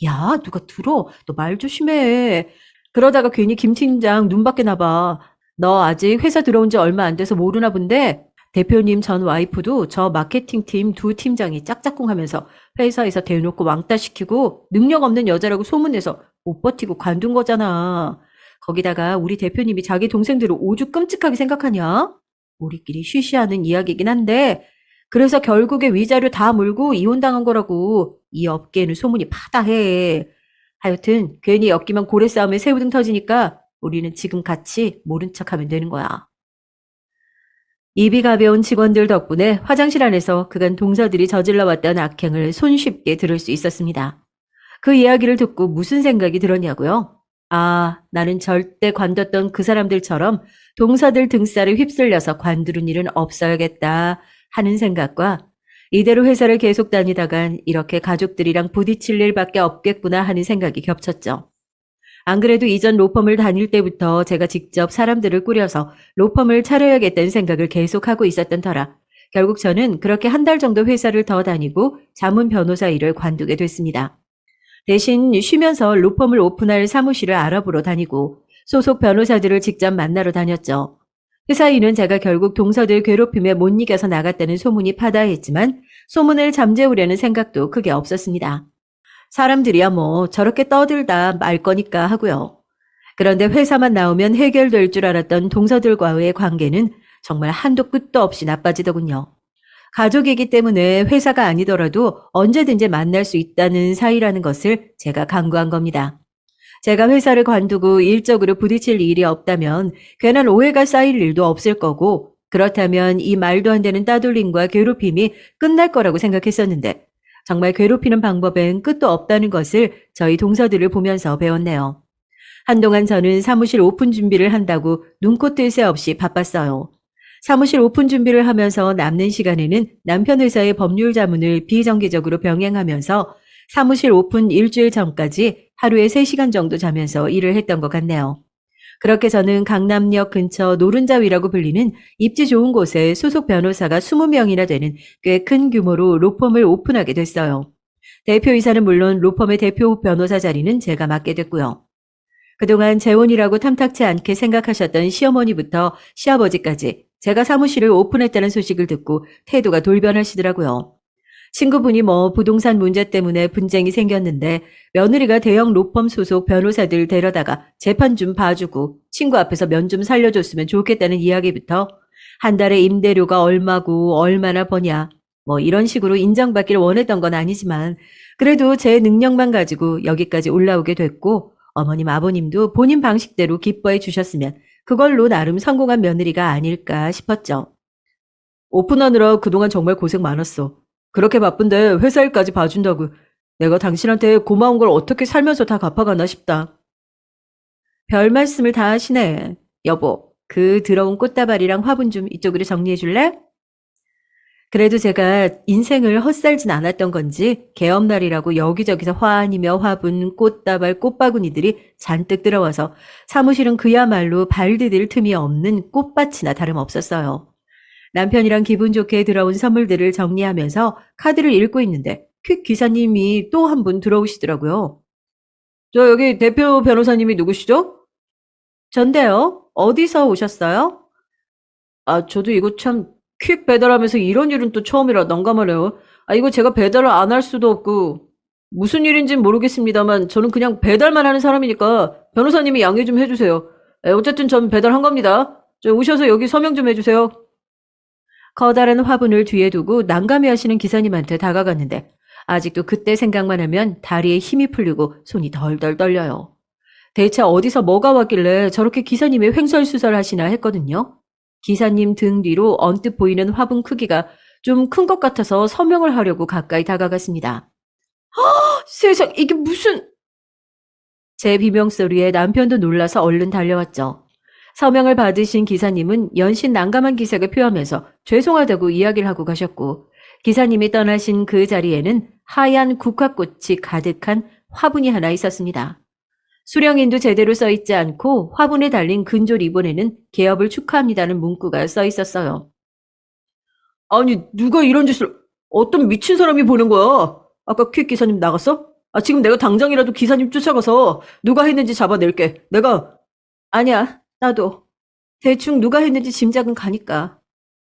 야, 누가 들어? 너 말 조심해. 그러다가 괜히 김 팀장 눈 밖에 나봐. 너 아직 회사 들어온 지 얼마 안 돼서 모르나 본데 대표님 전 와이프도 저 마케팅팀 두 팀장이 짝짝꿍하면서 회사에서 대놓고 왕따시키고 능력 없는 여자라고 소문내서 못 버티고 관둔 거잖아. 거기다가 우리 대표님이 자기 동생들을 오죽 끔찍하게 생각하냐? 우리끼리 쉬쉬하는 이야기긴 한데 그래서 결국에 위자료 다 물고 이혼당한 거라고. 이 업계에는 소문이 파다해. 하여튼 괜히 엮이면 고래 싸움에 새우등 터지니까 우리는 지금 같이 모른 척하면 되는 거야. 입이 가벼운 직원들 덕분에 화장실 안에서 그간 동서들이 저질러왔던 악행을 손쉽게 들을 수 있었습니다. 그 이야기를 듣고 무슨 생각이 들었냐고요? 아, 나는 절대 관뒀던 그 사람들처럼 동서들 등살에 휩쓸려서 관두는 일은 없어야겠다 하는 생각과 이대로 회사를 계속 다니다간 이렇게 가족들이랑 부딪힐 일밖에 없겠구나 하는 생각이 겹쳤죠. 안 그래도 이전 로펌을 다닐 때부터 제가 직접 사람들을 꾸려서 로펌을 차려야겠다는 생각을 계속하고 있었던 터라 결국 저는 그렇게 한 달 정도 회사를 더 다니고 자문 변호사 일을 관두게 됐습니다. 대신 쉬면서 로펌을 오픈할 사무실을 알아보러 다니고 소속 변호사들을 직접 만나러 다녔죠. 회사 일은 제가 결국 동서들 괴롭힘에 못 이겨서 나갔다는 소문이 파다했지만 소문을 잠재우려는 생각도 크게 없었습니다. 사람들이야 뭐 저렇게 떠들다 말 거니까 하고요. 그런데 회사만 나오면 해결될 줄 알았던 동서들과의 관계는 정말 한도 끝도 없이 나빠지더군요. 가족이기 때문에 회사가 아니더라도 언제든지 만날 수 있다는 사이라는 것을 제가 강구한 겁니다. 제가 회사를 관두고 일적으로 부딪힐 일이 없다면 괜한 오해가 쌓일 일도 없을 거고 그렇다면 이 말도 안 되는 따돌림과 괴롭힘이 끝날 거라고 생각했었는데 정말 괴롭히는 방법엔 끝도 없다는 것을 저희 동서들을 보면서 배웠네요. 한동안 저는 사무실 오픈 준비를 한다고 눈코 뜰 새 없이 바빴어요. 사무실 오픈 준비를 하면서 남는 시간에는 남편 회사의 법률 자문을 비정기적으로 병행하면서 사무실 오픈 일주일 전까지 하루에 3시간 정도 자면서 일을 했던 것 같네요. 그렇게 저는 강남역 근처 노른자위라고 불리는 입지 좋은 곳에 소속 변호사가 20명이나 되는 꽤 큰 규모로 로펌을 오픈하게 됐어요. 대표이사는 물론 로펌의 대표 변호사 자리는 제가 맡게 됐고요. 그동안 재혼이라고 탐탁치 않게 생각하셨던 시어머니부터 시아버지까지 제가 사무실을 오픈했다는 소식을 듣고 태도가 돌변하시더라고요. 친구분이 뭐 부동산 문제 때문에 분쟁이 생겼는데 며느리가 대형 로펌 소속 변호사들 데려다가 재판 좀 봐주고 친구 앞에서 면 좀 살려줬으면 좋겠다는 이야기부터 한 달에 임대료가 얼마고 얼마나 버냐 뭐 이런 식으로 인정받기를 원했던 건 아니지만 그래도 제 능력만 가지고 여기까지 올라오게 됐고 어머님 아버님도 본인 방식대로 기뻐해 주셨으면 그걸로 나름 성공한 며느리가 아닐까 싶었죠. 오픈하느라 그동안 정말 고생 많았어. 그렇게 바쁜데 회사 일까지 봐준다고. 내가 당신한테 고마운 걸 어떻게 살면서 다 갚아가나 싶다. 별 말씀을 다 하시네. 여보, 그 더러운 꽃다발이랑 화분 좀 이쪽으로 정리해 줄래? 그래도 제가 인생을 헛살진 않았던 건지 개업날이라고 여기저기서 화환이며 화분, 꽃다발, 꽃바구니들이 잔뜩 들어와서 사무실은 그야말로 발 디딜 틈이 없는 꽃밭이나 다름없었어요. 남편이랑 기분 좋게 들어온 선물들을 정리하면서 카드를 읽고 있는데 퀵 기사님이 또 한 분 들어오시더라고요. 저 여기 대표 변호사님이 누구시죠? 전데요. 어디서 오셨어요? 아, 저도 이거 참 퀵 배달하면서 이런 일은 또 처음이라 난감하네요. 아, 이거 제가 배달을 안 할 수도 없고 무슨 일인진 모르겠습니다만 저는 그냥 배달만 하는 사람이니까 변호사님이 양해 좀 해주세요. 어쨌든 전 배달한 겁니다. 저 오셔서 여기 서명 좀 해주세요. 커다란 화분을 뒤에 두고 난감해하시는 기사님한테 다가갔는데 아직도 그때 생각만 하면 다리에 힘이 풀리고 손이 덜덜 떨려요. 대체 어디서 뭐가 왔길래 저렇게 기사님이 횡설수설하시나 했거든요. 기사님 등 뒤로 언뜻 보이는 화분 크기가 좀 큰 것 같아서 서명을 하려고 가까이 다가갔습니다. 세상, 이게 무슨... 제 비명소리에 남편도 놀라서 얼른 달려왔죠. 서명을 받으신 기사님은 연신 난감한 기색을 표하면서 죄송하다고 이야기를 하고 가셨고 기사님이 떠나신 그 자리에는 하얀 국화꽃이 가득한 화분이 하나 있었습니다. 수령인도 제대로 써있지 않고 화분에 달린 근조 리본에는 개업을 축하합니다는 문구가 써있었어요. 아니 누가 이런 짓을 어떤 미친 사람이 보낸 거야? 아까 퀵 기사님 나갔어? 아 지금 내가 당장이라도 기사님 쫓아가서 누가 했는지 잡아낼게. 내가... 아니야 나도 대충 누가 했는지 짐작은 가니까.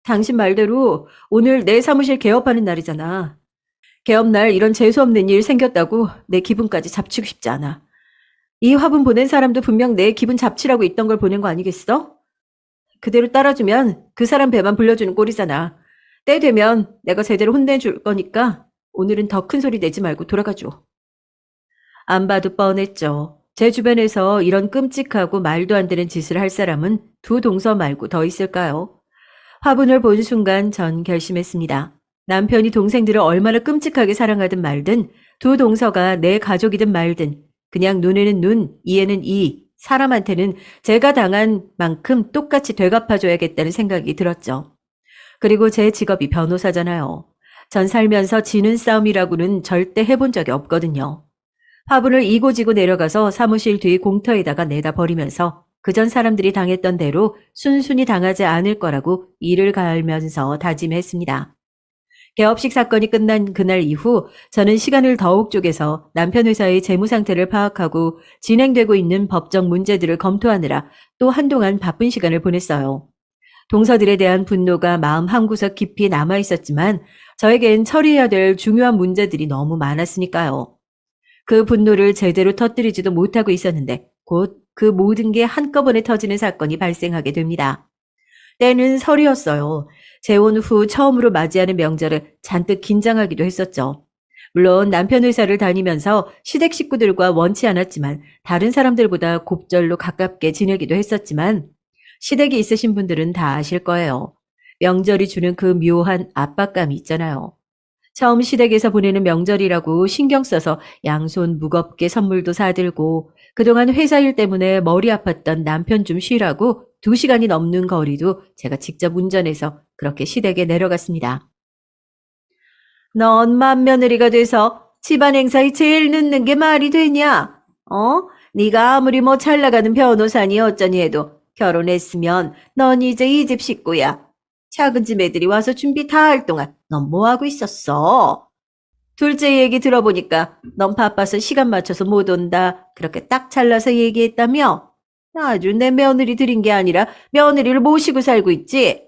당신 말대로 오늘 내 사무실 개업하는 날이잖아. 개업날 이런 재수없는 일 생겼다고 내 기분까지 잡치고 싶지 않아. 이 화분 보낸 사람도 분명 내 기분 잡치라고 있던 걸 보낸 거 아니겠어? 그대로 따라주면 그 사람 배만 불려주는 꼴이잖아. 때 되면 내가 제대로 혼내줄 거니까 오늘은 더 큰 소리 내지 말고 돌아가줘. 안 봐도 뻔했죠. 제 주변에서 이런 끔찍하고 말도 안 되는 짓을 할 사람은 두 동서 말고 더 있을까요? 화분을 본 순간 전 결심했습니다. 남편이 동생들을 얼마나 끔찍하게 사랑하든 말든 두 동서가 내 가족이든 말든 그냥 눈에는 눈, 이에는 이, 사람한테는 제가 당한 만큼 똑같이 되갚아줘야겠다는 생각이 들었죠. 그리고 제 직업이 변호사잖아요. 전 살면서 지는 싸움이라고는 절대 해본 적이 없거든요. 화분을 이고지고 내려가서 사무실 뒤 공터에다가 내다 버리면서 그전 사람들이 당했던 대로 순순히 당하지 않을 거라고 이를 갈면서 다짐했습니다. 개업식 사건이 끝난 그날 이후 저는 시간을 더욱 쪼개서 남편 회사의 재무 상태를 파악하고 진행되고 있는 법적 문제들을 검토하느라 또 한동안 바쁜 시간을 보냈어요. 동서들에 대한 분노가 마음 한구석 깊이 남아 있었지만 저에겐 처리해야 될 중요한 문제들이 너무 많았으니까요. 그 분노를 제대로 터뜨리지도 못하고 있었는데 곧 그 모든 게 한꺼번에 터지는 사건이 발생하게 됩니다. 때는 설이었어요. 재혼 후 처음으로 맞이하는 명절에 잔뜩 긴장하기도 했었죠. 물론 남편 회사를 다니면서 시댁 식구들과 원치 않았지만 다른 사람들보다 곱절로 가깝게 지내기도 했었지만 시댁이 있으신 분들은 다 아실 거예요. 명절이 주는 그 묘한 압박감이 있잖아요. 처음 시댁에서 보내는 명절이라고 신경 써서 양손 무겁게 선물도 사들고 그동안 회사 일 때문에 머리 아팠던 남편 좀 쉬라고 2시간이 넘는 거리도 제가 직접 운전해서 그렇게 시댁에 내려갔습니다. 넌 맏며느리가 돼서 집안 행사에 제일 늦는 게 말이 되냐? 네가 아무리 뭐 잘 나가는 변호사니 어쩌니 해도 결혼했으면 넌 이제 이 집 식구야. 작은 집 애들이 와서 준비 다 할 동안 넌 뭐 하고 있었어? 둘째 얘기 들어보니까 넌 바빠서 시간 맞춰서 못 온다. 그렇게 딱 잘라서 얘기했다며? 아주 내 며느리 들인 게 아니라 며느리를 모시고 살고 있지.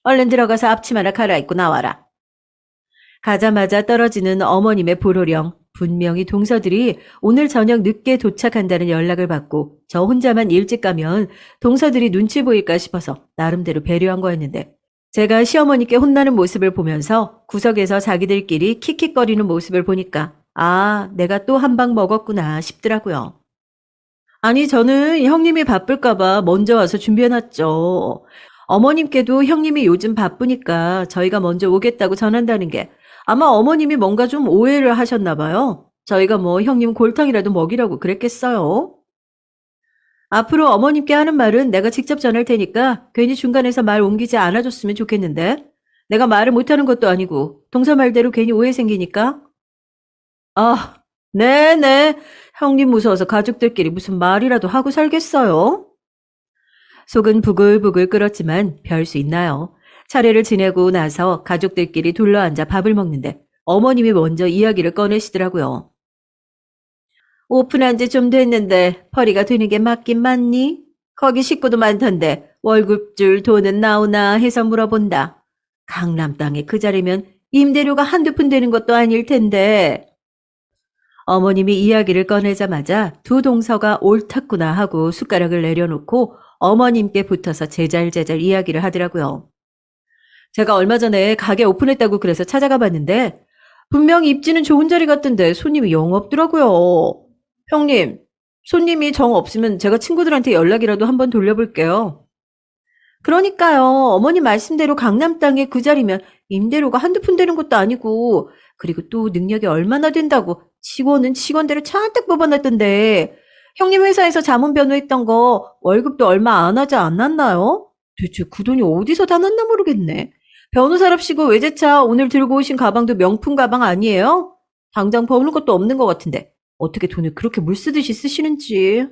얼른 들어가서 앞치마 하나 갈아입고 나와라. 가자마자 떨어지는 어머님의 불호령. 분명히 동서들이 오늘 저녁 늦게 도착한다는 연락을 받고 저 혼자만 일찍 가면 동서들이 눈치 보일까 싶어서 나름대로 배려한 거였는데 제가 시어머니께 혼나는 모습을 보면서 구석에서 자기들끼리 킥킥거리는 모습을 보니까 아, 내가 또 한 방 먹었구나 싶더라고요. 아니, 저는 형님이 바쁠까봐 먼저 와서 준비해놨죠. 어머님께도 형님이 요즘 바쁘니까 저희가 먼저 오겠다고 전한다는 게 아마 어머님이 뭔가 좀 오해를 하셨나 봐요. 저희가 뭐 형님 골탕이라도 먹이라고 그랬겠어요. 앞으로 어머님께 하는 말은 내가 직접 전할 테니까 괜히 중간에서 말 옮기지 않아줬으면 좋겠는데. 내가 말을 못하는 것도 아니고 동서 말대로 괜히 오해 생기니까. 아, 네네. 형님 무서워서 가족들끼리 무슨 말이라도 하고 살겠어요? 속은 부글부글 끓었지만 별 수 있나요? 차례를 지내고 나서 가족들끼리 둘러앉아 밥을 먹는데 어머님이 먼저 이야기를 꺼내시더라고요. 오픈한 지 좀 됐는데 벌이가 되는 게 맞긴 맞니? 거기 식구도 많던데 월급 줄 돈은 나오나 해서 물어본다. 강남 땅에 그 자리면 임대료가 한두 푼 되는 것도 아닐 텐데. 어머님이 이야기를 꺼내자마자 두 동서가 옳았구나 하고 숟가락을 내려놓고 어머님께 붙어서 제잘제잘 이야기를 하더라고요. 제가 얼마 전에 가게 오픈했다고 그래서 찾아가 봤는데 분명 입지는 좋은 자리 같던데 손님이 영 없더라고요. 형님, 손님이 정 없으면 제가 친구들한테 연락이라도 한번 돌려볼게요. 그러니까요. 어머님 말씀대로 강남 땅에 그 자리면 임대료가 한두 푼 되는 것도 아니고 그리고 또 능력이 얼마나 된다고 직원은 직원대로 잔뜩 뽑아놨던데 형님 회사에서 자문 변호했던 거 월급도 얼마 안 하지 않았나요? 대체 그 돈이 어디서 다 났나 모르겠네. 변호사랍시고 외제차 오늘 들고 오신 가방도 명품 가방 아니에요? 당장 버는 것도 없는 것 같은데 어떻게 돈을 그렇게 물 쓰듯이 쓰시는지.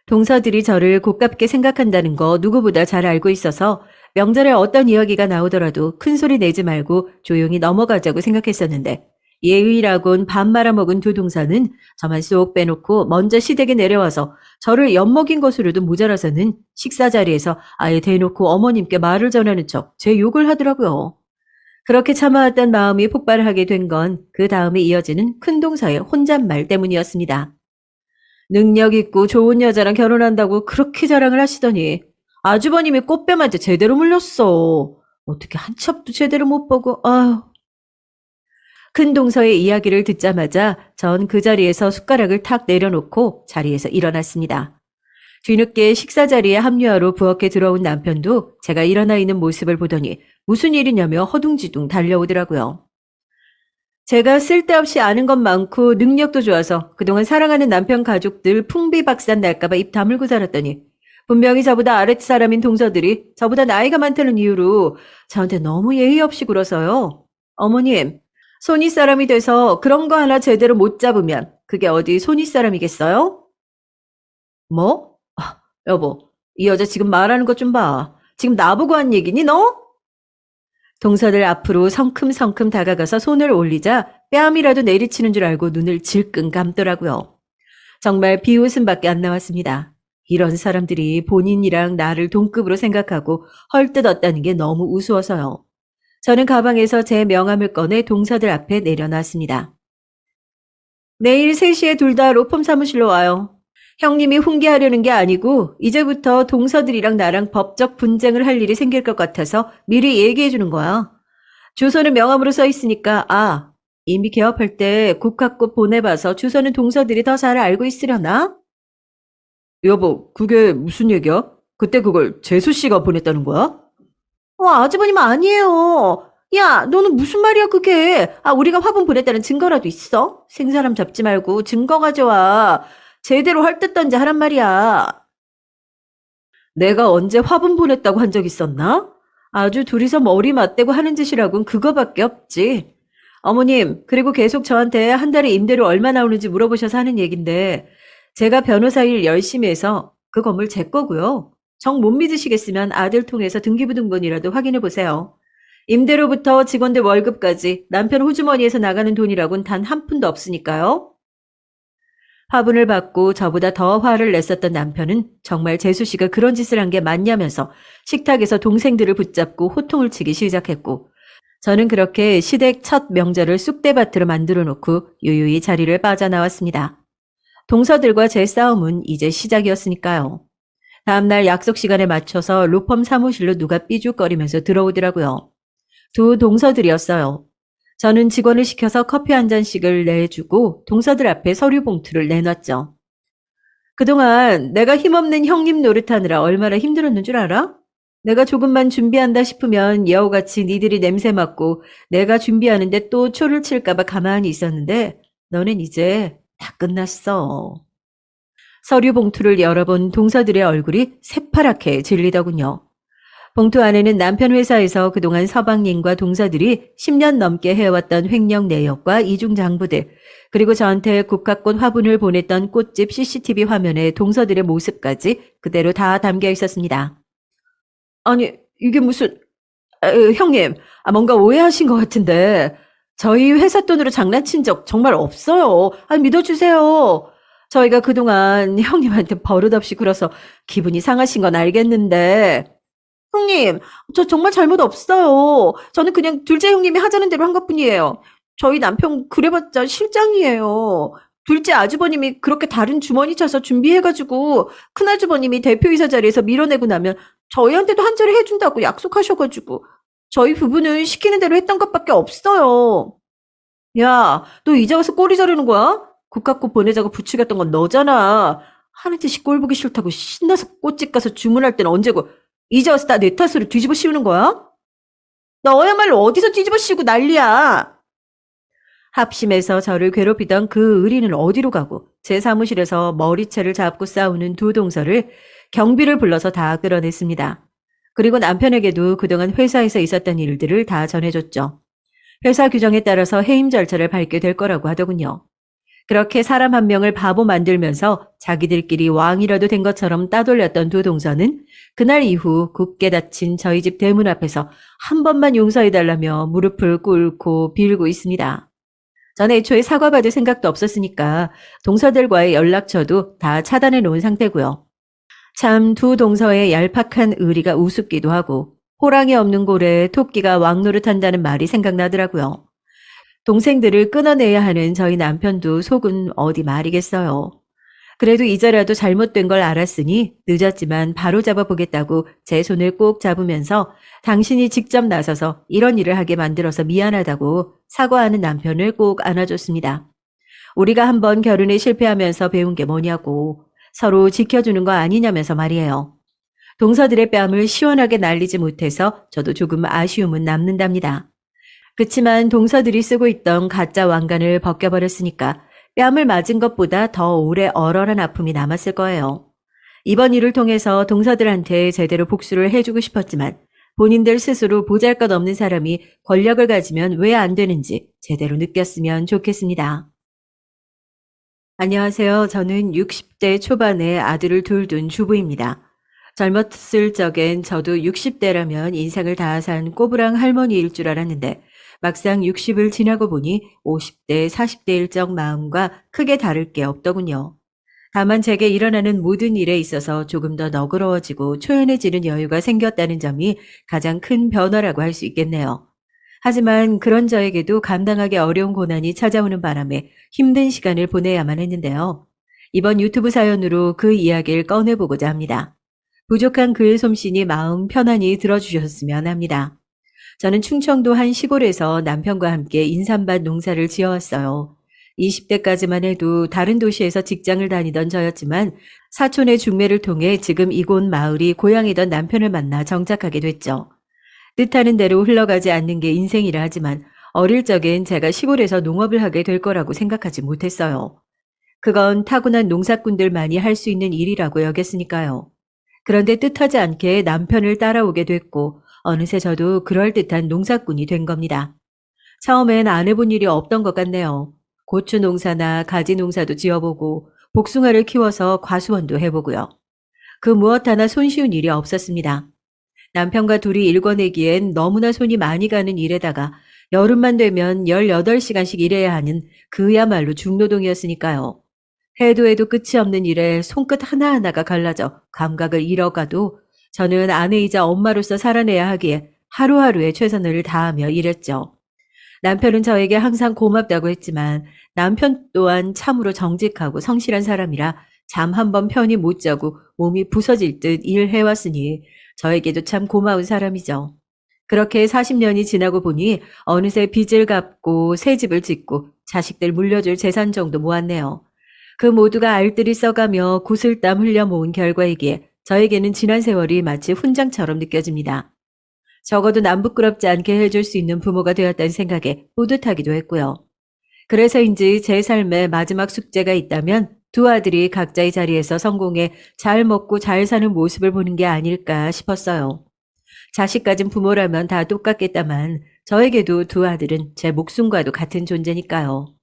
동서들이 저를 고깝게 생각한다는 거 누구보다 잘 알고 있어서 명절에 어떤 이야기가 나오더라도 큰 소리 내지 말고 조용히 넘어가자고 생각했었는데 예의라곤 밥 말아먹은 두 동서는 저만 쏙 빼놓고 먼저 시댁에 내려와서 저를 엿먹인 것으로도 모자라서는 식사 자리에서 아예 대놓고 어머님께 말을 전하는 척 제 욕을 하더라고요. 그렇게 참아왔던 마음이 폭발하게 된 건 그 다음에 이어지는 큰 동서의 혼잣말 때문이었습니다. 능력 있고 좋은 여자랑 결혼한다고 그렇게 자랑을 하시더니 아주버님이 꽃뱀한테 제대로 물렸어. 어떻게 한 첩도 제대로 못 보고 아휴. 큰 동서의 이야기를 듣자마자 전 그 자리에서 숟가락을 탁 내려놓고 자리에서 일어났습니다. 뒤늦게 식사 자리에 합류하러 부엌에 들어온 남편도 제가 일어나 있는 모습을 보더니 무슨 일이냐며 허둥지둥 달려오더라고요. 제가 쓸데없이 아는 것 많고 능력도 좋아서 그동안 사랑하는 남편 가족들 풍비박산 날까봐 입 다물고 살았더니 분명히 저보다 아랫사람인 동서들이 저보다 나이가 많다는 이유로 저한테 너무 예의 없이 굴어서요. 어머님, 손윗사람이 돼서 그런 거 하나 제대로 못 잡으면 그게 어디 손윗사람이겠어요? 뭐? 여보, 이 여자 지금 말하는 것 좀 봐. 지금 나보고 한 얘기니 너? 동서들 앞으로 성큼성큼 다가가서 손을 올리자 뺨이라도 내리치는 줄 알고 눈을 질끈 감더라고요. 정말 비웃음밖에 안 나왔습니다. 이런 사람들이 본인이랑 나를 동급으로 생각하고 헐뜯었다는 게 너무 우스워서요. 저는 가방에서 제 명함을 꺼내 동서들 앞에 내려놨습니다. 내일 3시에 둘 다 로펌 사무실로 와요. 형님이 훈계하려는 게 아니고 이제부터 동서들이랑 나랑 법적 분쟁을 할 일이 생길 것 같아서 미리 얘기해 주는 거야. 주소는 명함으로 써 있으니까 이미 개업할 때 국화꽃 보내봐서 주소는 동서들이 더 잘 알고 있으려나? 여보, 그게 무슨 얘기야? 그때 그걸 재수 씨가 보냈다는 거야? 아주버님 아니에요. 야, 너는 무슨 말이야, 그게. 우리가 화분 보냈다는 증거라도 있어? 생사람 잡지 말고 증거 가져와. 제대로 헐뜯던지 하란 말이야. 내가 언제 화분 보냈다고 한 적 있었나? 아주 둘이서 머리 맞대고 하는 짓이라곤 그거밖에 없지. 어머님, 그리고 계속 저한테 한 달에 임대료 얼마 나오는지 물어보셔서 하는 얘긴데, 제가 변호사 일 열심히 해서 그 건물 제 거고요. 정 못 믿으시겠으면 아들 통해서 등기부등본이라도 확인해 보세요. 임대료부터 직원들 월급까지 남편 호주머니에서 나가는 돈이라곤 단 한 푼도 없으니까요. 화분을 받고 저보다 더 화를 냈었던 남편은 정말 재수 씨가 그런 짓을 한 게 맞냐면서 식탁에서 동생들을 붙잡고 호통을 치기 시작했고, 저는 그렇게 시댁 첫 명절을 쑥대밭으로 만들어 놓고 유유히 자리를 빠져나왔습니다. 동서들과 제 싸움은 이제 시작이었으니까요. 다음날 약속 시간에 맞춰서 로펌 사무실로 누가 삐죽거리면서 들어오더라고요. 두 동서들이었어요. 저는 직원을 시켜서 커피 한 잔씩을 내주고 동서들 앞에 서류 봉투를 내놨죠. 그동안 내가 힘없는 형님 노릇하느라 얼마나 힘들었는 줄 알아? 내가 조금만 준비한다 싶으면 여우같이 니들이 냄새 맡고 내가 준비하는데 또 초를 칠까봐 가만히 있었는데 너는 이제 다 끝났어. 서류 봉투를 열어본 동서들의 얼굴이 새파랗게 질리더군요. 봉투 안에는 남편 회사에서 그동안 서방님과 동서들이 10년 넘게 해왔던 횡령 내역과 이중 장부들, 그리고 저한테 국화꽃 화분을 보냈던 꽃집 CCTV 화면에 동서들의 모습까지 그대로 다 담겨 있었습니다. 아니, 이게 무슨, 형님, 뭔가 오해하신 것 같은데, 저희 회사 돈으로 장난친 적 정말 없어요. 믿어주세요. 저희가 그동안 형님한테 버릇없이 굴어서 기분이 상하신 건 알겠는데, 형님, 저 정말 잘못 없어요. 저는 그냥 둘째 형님이 하자는 대로 한 것뿐이에요. 저희 남편 그래봤자 실장이에요. 둘째 아주버님이 그렇게 다른 주머니 차서 준비해가지고 큰아주버님이 대표이사 자리에서 밀어내고 나면 저희한테도 한 자리 해준다고 약속하셔가지고 저희 부부는 시키는 대로 했던 것밖에 없어요. 야, 너 이제 와서 꼬리 자르는 거야? 국화꽃 보내자고 부추겼던 건 너잖아. 하는 짓이 꼴 보기 싫다고 신나서 꽃집 가서 주문할 때는 언제고 이제 와서 다 내 탓으로 뒤집어 씌우는 거야? 너야말로 어디서 뒤집어 씌우고 난리야. 합심해서 저를 괴롭히던 그 의리는 어디로 가고 제 사무실에서 머리채를 잡고 싸우는 두 동서를 경비를 불러서 다 끌어냈습니다. 그리고 남편에게도 그동안 회사에서 있었던 일들을 다 전해줬죠. 회사 규정에 따라서 해임 절차를 밟게 될 거라고 하더군요. 그렇게 사람 한 명을 바보 만들면서 자기들끼리 왕이라도 된 것처럼 따돌렸던 두 동서는 그날 이후 굳게 닫힌 저희 집 대문 앞에서 한 번만 용서해달라며 무릎을 꿇고 빌고 있습니다. 전 애초에 사과받을 생각도 없었으니까 동서들과의 연락처도 다 차단해 놓은 상태고요. 참 두 동서의 얄팍한 의리가 우습기도 하고 호랑이 없는 고래에 토끼가 왕노릇한다는 말이 생각나더라고요. 동생들을 끊어내야 하는 저희 남편도 속은 어디 말이겠어요. 그래도 이제라도 잘못된 걸 알았으니 늦었지만 바로잡아 보겠다고 제 손을 꼭 잡으면서 당신이 직접 나서서 이런 일을 하게 만들어서 미안하다고 사과하는 남편을 꼭 안아줬습니다. 우리가 한번 결혼에 실패하면서 배운 게 뭐냐고 서로 지켜주는 거 아니냐면서 말이에요. 동서들의 뺨을 시원하게 날리지 못해서 저도 조금 아쉬움은 남는답니다. 그치만 동서들이 쓰고 있던 가짜 왕관을 벗겨버렸으니까 뺨을 맞은 것보다 더 오래 얼얼한 아픔이 남았을 거예요. 이번 일을 통해서 동서들한테 제대로 복수를 해주고 싶었지만 본인들 스스로 보잘것없는 사람이 권력을 가지면 왜 안 되는지 제대로 느꼈으면 좋겠습니다. 안녕하세요. 저는 60대 초반의 아들을 둘 둔 주부입니다. 젊었을 적엔 저도 60대라면 인생을 다 산 꼬부랑 할머니일 줄 알았는데 막상 60을 지나고 보니 50대, 40대일 적 마음과 크게 다를 게 없더군요. 다만 제게 일어나는 모든 일에 있어서 조금 더 너그러워지고 초연해지는 여유가 생겼다는 점이 가장 큰 변화라고 할 수 있겠네요. 하지만 그런 저에게도 감당하기 어려운 고난이 찾아오는 바람에 힘든 시간을 보내야만 했는데요. 이번 유튜브 사연으로 그 이야기를 꺼내보고자 합니다. 부족한 글 솜씨니 마음 편안히 들어주셨으면 합니다. 저는 충청도 한 시골에서 남편과 함께 인삼밭 농사를 지어왔어요. 20대까지만 해도 다른 도시에서 직장을 다니던 저였지만 사촌의 중매를 통해 지금 이곳 마을이 고향이던 남편을 만나 정착하게 됐죠. 뜻하는 대로 흘러가지 않는 게 인생이라 하지만 어릴 적엔 제가 시골에서 농업을 하게 될 거라고 생각하지 못했어요. 그건 타고난 농사꾼들만이 할 수 있는 일이라고 여겼으니까요. 그런데 뜻하지 않게 남편을 따라오게 됐고 어느새 저도 그럴듯한 농사꾼이 된 겁니다. 처음엔 안 해본 일이 없던 것 같네요. 고추 농사나 가지 농사도 지어보고 복숭아를 키워서 과수원도 해보고요. 그 무엇 하나 손쉬운 일이 없었습니다. 남편과 둘이 일궈내기엔 너무나 손이 많이 가는 일에다가 여름만 되면 18시간씩 일해야 하는 그야말로 중노동이었으니까요. 해도 해도 끝이 없는 일에 손끝 하나하나가 갈라져 감각을 잃어가도 저는 아내이자 엄마로서 살아내야 하기에 하루하루에 최선을 다하며 일했죠. 남편은 저에게 항상 고맙다고 했지만 남편 또한 참으로 정직하고 성실한 사람이라 잠 한 번 편히 못 자고 몸이 부서질 듯 일해왔으니 저에게도 참 고마운 사람이죠. 그렇게 40년이 지나고 보니 어느새 빚을 갚고 새 집을 짓고 자식들 물려줄 재산 정도 모았네요. 그 모두가 알뜰히 써가며 구슬땀 흘려 모은 결과이기에 저에게는 지난 세월이 마치 훈장처럼 느껴집니다. 적어도 남 부끄럽지 않게 해줄 수 있는 부모가 되었다는 생각에 뿌듯하기도 했고요. 그래서인지 제 삶의 마지막 숙제가 있다면 두 아들이 각자의 자리에서 성공해 잘 먹고 잘 사는 모습을 보는 게 아닐까 싶었어요. 자식 가진 부모라면 다 똑같겠다만 저에게도 두 아들은 제 목숨과도 같은 존재니까요.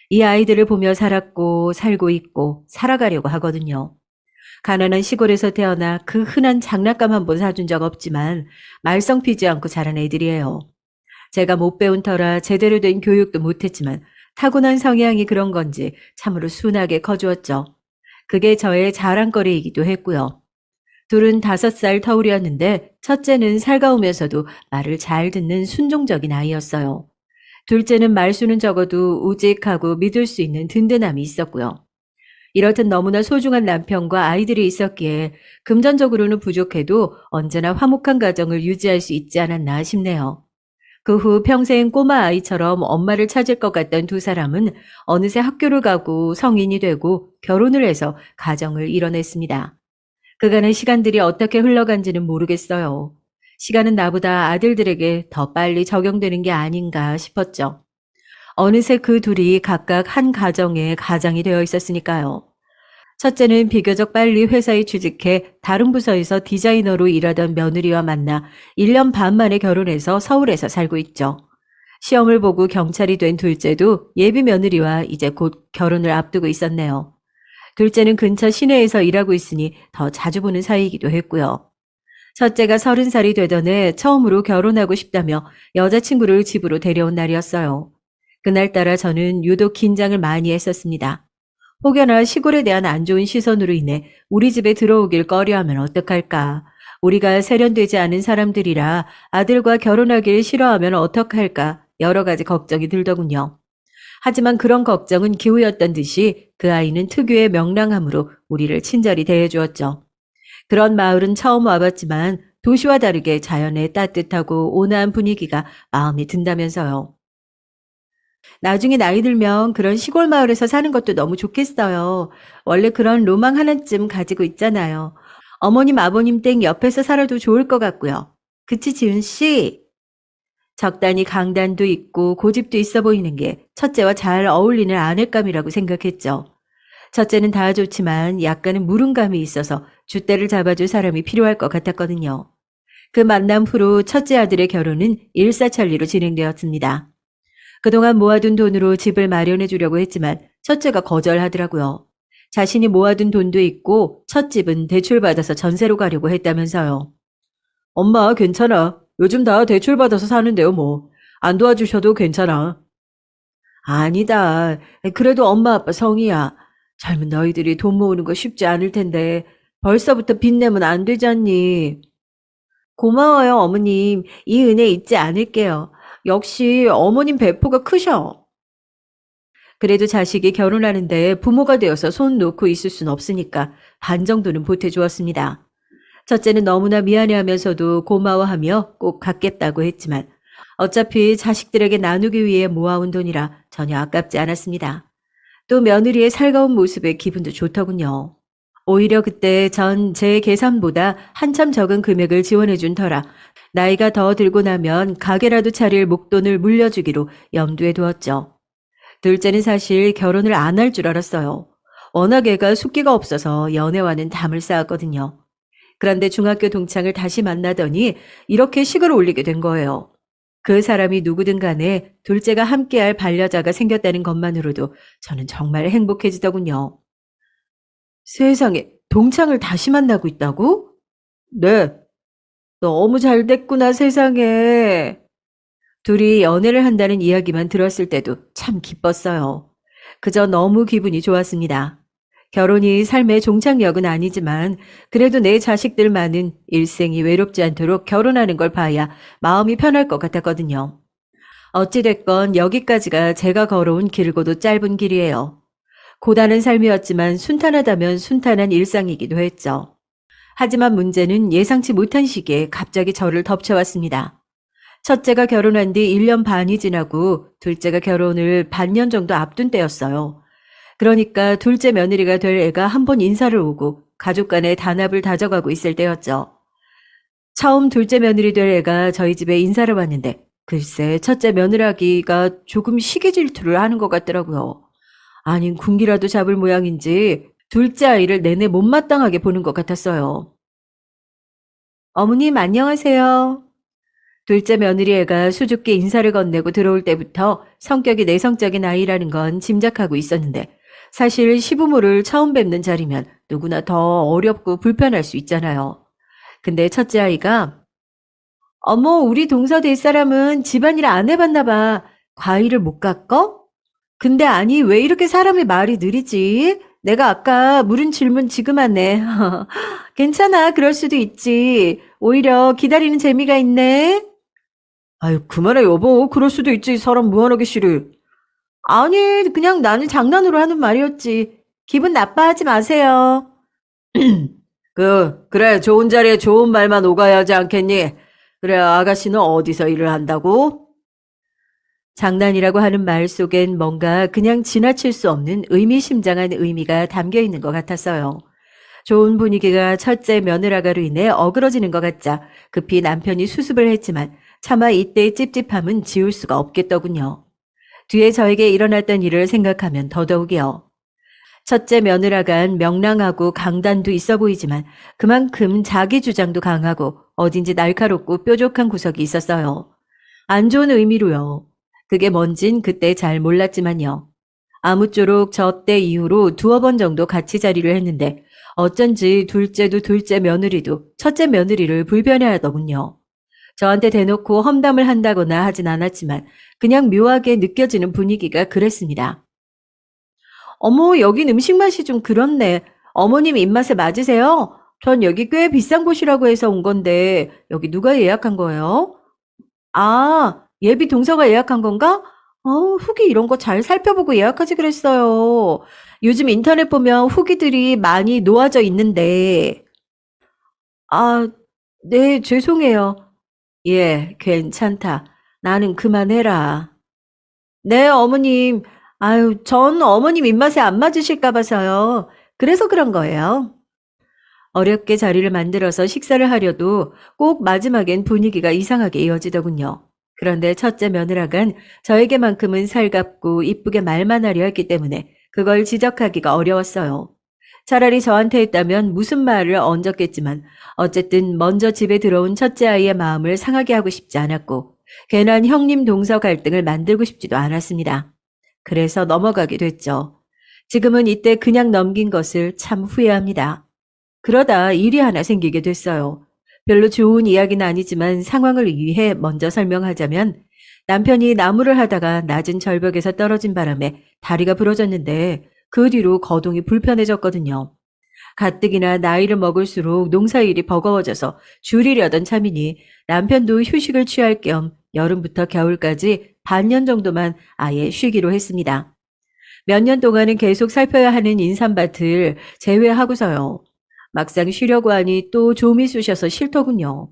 이 아이들을 보며 살았고 살고 있고 살아가려고 하거든요. 가난한 시골에서 태어나 그 흔한 장난감 한 번 사준 적 없지만 말썽 피지 않고 자란 애들이에요. 제가 못 배운 터라 제대로 된 교육도 못했지만 타고난 성향이 그런 건지 참으로 순하게 커주었죠. 그게 저의 자랑거리이기도 했고요. 둘은 5살 터울이었는데 첫째는 살가우면서도 말을 잘 듣는 순종적인 아이였어요. 둘째는 말수는 적어도 우직하고 믿을 수 있는 든든함이 있었고요. 이렇듯 너무나 소중한 남편과 아이들이 있었기에 금전적으로는 부족해도 언제나 화목한 가정을 유지할 수 있지 않았나 싶네요. 그 후 평생 꼬마 아이처럼 엄마를 찾을 것 같던 두 사람은 어느새 학교를 가고 성인이 되고 결혼을 해서 가정을 이뤄냈습니다. 그간의 시간들이 어떻게 흘러간지는 모르겠어요. 시간은 나보다 아들들에게 더 빨리 적용되는 게 아닌가 싶었죠. 어느새 그 둘이 각각 한 가정의 가장이 되어 있었으니까요. 첫째는 비교적 빨리 회사에 취직해 다른 부서에서 디자이너로 일하던 며느리와 만나 1년 반 만에 결혼해서 서울에서 살고 있죠. 시험을 보고 경찰이 된 둘째도 예비 며느리와 이제 곧 결혼을 앞두고 있었네요. 둘째는 근처 시내에서 일하고 있으니 더 자주 보는 사이이기도 했고요. 첫째가 30살이 되던 해 처음으로 결혼하고 싶다며 여자친구를 집으로 데려온 날이었어요. 그날따라 저는 유독 긴장을 많이 했었습니다. 혹여나 시골에 대한 안 좋은 시선으로 인해 우리 집에 들어오길 꺼려하면 어떡할까? 우리가 세련되지 않은 사람들이라 아들과 결혼하길 싫어하면 어떡할까? 여러 가지 걱정이 들더군요. 하지만 그런 걱정은 기우였던 듯이 그 아이는 특유의 명랑함으로 우리를 친절히 대해주었죠. 그런 마을은 처음 와봤지만 도시와 다르게 자연의 따뜻하고 온화한 분위기가 마음에 든다면서요. 나중에 나이 들면 그런 시골 마을에서 사는 것도 너무 좋겠어요. 원래 그런 로망 하나쯤 가지고 있잖아요. 어머님, 아버님 댁 옆에서 살아도 좋을 것 같고요. 그치, 지은 씨? 적당히 강단도 있고 고집도 있어 보이는 게 첫째와 잘 어울리는 아내감이라고 생각했죠. 첫째는 다 좋지만 약간은 무능감이 있어서 줏대를 잡아줄 사람이 필요할 것 같았거든요. 그 만남 후로 첫째 아들의 결혼은 일사천리로 진행되었습니다. 그동안 모아둔 돈으로 집을 마련해 주려고 했지만 첫째가 거절하더라고요. 자신이 모아둔 돈도 있고 첫 집은 대출받아서 전세로 가려고 했다면서요. 엄마, 괜찮아. 요즘 다 대출받아서 사는데요, 뭐. 안 도와주셔도 괜찮아. 아니다. 그래도 엄마 아빠 성이야. 젊은 너희들이 돈 모으는 거 쉽지 않을 텐데 벌써부터 빚 내면 안 되잖니. 고마워요, 어머님. 이 은혜 잊지 않을게요. 역시 어머님 배포가 크셔. 그래도 자식이 결혼하는데 부모가 되어서 손 놓고 있을 순 없으니까 반 정도는 보태주었습니다. 첫째는 너무나 미안해하면서도 고마워하며 꼭 갚겠다고 했지만 어차피 자식들에게 나누기 위해 모아온 돈이라 전혀 아깝지 않았습니다. 또 며느리의 살가운 모습에 기분도 좋더군요. 오히려 그때 전 제 계산보다 한참 적은 금액을 지원해준 터라 나이가 더 들고 나면 가게라도 차릴 목돈을 물려주기로 염두에 두었죠. 둘째는 사실 결혼을 안 할 줄 알았어요. 워낙 애가 숫기가 없어서 연애와는 담을 쌓았거든요. 그런데 중학교 동창을 다시 만나더니 이렇게 식을 올리게 된 거예요. 그 사람이 누구든 간에 둘째가 함께할 반려자가 생겼다는 것만으로도 저는 정말 행복해지더군요. 세상에, 동창을 다시 만나고 있다고? 네. 너무 잘 됐구나, 세상에. 둘이 연애를 한다는 이야기만 들었을 때도 참 기뻤어요. 그저 너무 기분이 좋았습니다. 결혼이 삶의 종착역은 아니지만 그래도 내 자식들만은 일생이 외롭지 않도록 결혼하는 걸 봐야 마음이 편할 것 같았거든요. 어찌됐건 여기까지가 제가 걸어온 길고도 짧은 길이에요. 고단한 삶이었지만 순탄하다면 순탄한 일상이기도 했죠. 하지만 문제는 예상치 못한 시기에 갑자기 저를 덮쳐왔습니다. 첫째가 결혼한 뒤 1년 반이 지나고 둘째가 결혼을 반년 정도 앞둔 때였어요. 그러니까 둘째 며느리가 될 애가 한 번 인사를 오고 가족 간의 단합을 다져가고 있을 때였죠. 처음 둘째 며느리 될 애가 저희 집에 인사를 왔는데 글쎄 첫째 며느라기가 조금 시기 질투를 하는 것 같더라고요. 아닌 군기라도 잡을 모양인지 둘째 아이를 내내 못마땅하게 보는 것 같았어요. 어머님 안녕하세요. 둘째 며느리 애가 수줍게 인사를 건네고 들어올 때부터 성격이 내성적인 아이라는 건 짐작하고 있었는데 사실 시부모를 처음 뵙는 자리면 누구나 더 어렵고 불편할 수 있잖아요. 근데 첫째 아이가 어머 우리 동서 될 사람은 집안일 안 해봤나 봐. 과일을 못 깎어? 근데 아니 왜 이렇게 사람의 말이 느리지? 내가 아까 물은 질문 지금 하네. 괜찮아 그럴 수도 있지. 오히려 기다리는 재미가 있네. 아유 그만해 여보. 그럴 수도 있지. 사람 무한하게 싫어. 아니 그냥 나는 장난으로 하는 말이었지. 기분 나빠하지 마세요. 그래 좋은 자리에 좋은 말만 오가야 하지 않겠니? 그래 아가씨는 어디서 일을 한다고? 장난이라고 하는 말 속엔 뭔가 그냥 지나칠 수 없는 의미심장한 의미가 담겨 있는 것 같았어요. 좋은 분위기가 첫째 며느라가로 인해 어그러지는 것 같자 급히 남편이 수습을 했지만 차마 이때의 찝찝함은 지울 수가 없겠더군요. 뒤에 저에게 일어났던 일을 생각하면 더더욱이요. 첫째 며느라간 명랑하고 강단도 있어 보이지만 그만큼 자기 주장도 강하고 어딘지 날카롭고 뾰족한 구석이 있었어요. 안 좋은 의미로요. 그게 뭔진 그때 잘 몰랐지만요. 아무쪼록 저 때 이후로 두어 번 정도 같이 자리를 했는데 어쩐지 둘째도 둘째 며느리도 첫째 며느리를 불편해하더군요. 저한테 대놓고 험담을 한다거나 하진 않았지만 그냥 묘하게 느껴지는 분위기가 그랬습니다. 어머, 여긴 음식 맛이 좀 그렇네. 어머님 입맛에 맞으세요? 전 여기 꽤 비싼 곳이라고 해서 온 건데 여기 누가 예약한 거예요? 아, 예비 동서가 예약한 건가? 후기 이런 거 잘 살펴보고 예약하지 그랬어요. 요즘 인터넷 보면 후기들이 많이 놓아져 있는데. 아, 네, 죄송해요. 예, 괜찮다. 나는 그만해라. 네, 어머님. 아유, 전 어머님 입맛에 안 맞으실까 봐서요. 그래서 그런 거예요. 어렵게 자리를 만들어서 식사를 하려도 꼭 마지막엔 분위기가 이상하게 이어지더군요. 그런데 첫째 며느라간 저에게만큼은 살갑고 이쁘게 말만 하려 했기 때문에 그걸 지적하기가 어려웠어요. 차라리 저한테 했다면 무슨 말을 얹었겠지만 어쨌든 먼저 집에 들어온 첫째 아이의 마음을 상하게 하고 싶지 않았고 괜한 형님 동서 갈등을 만들고 싶지도 않았습니다. 그래서 넘어가게 됐죠. 지금은 이때 그냥 넘긴 것을 참 후회합니다. 그러다 일이 하나 생기게 됐어요. 별로 좋은 이야기는 아니지만 상황을 위해 먼저 설명하자면 남편이 나무를 하다가 낮은 절벽에서 떨어진 바람에 다리가 부러졌는데 그 뒤로 거동이 불편해졌거든요. 가뜩이나 나이를 먹을수록 농사일이 버거워져서 줄이려던 참이니 남편도 휴식을 취할 겸 여름부터 겨울까지 반년 정도만 아예 쉬기로 했습니다. 몇 년 동안은 계속 살펴야 하는 인삼밭을 제외하고서요. 막상 쉬려고 하니 또 좀이 쑤셔서 싫더군요.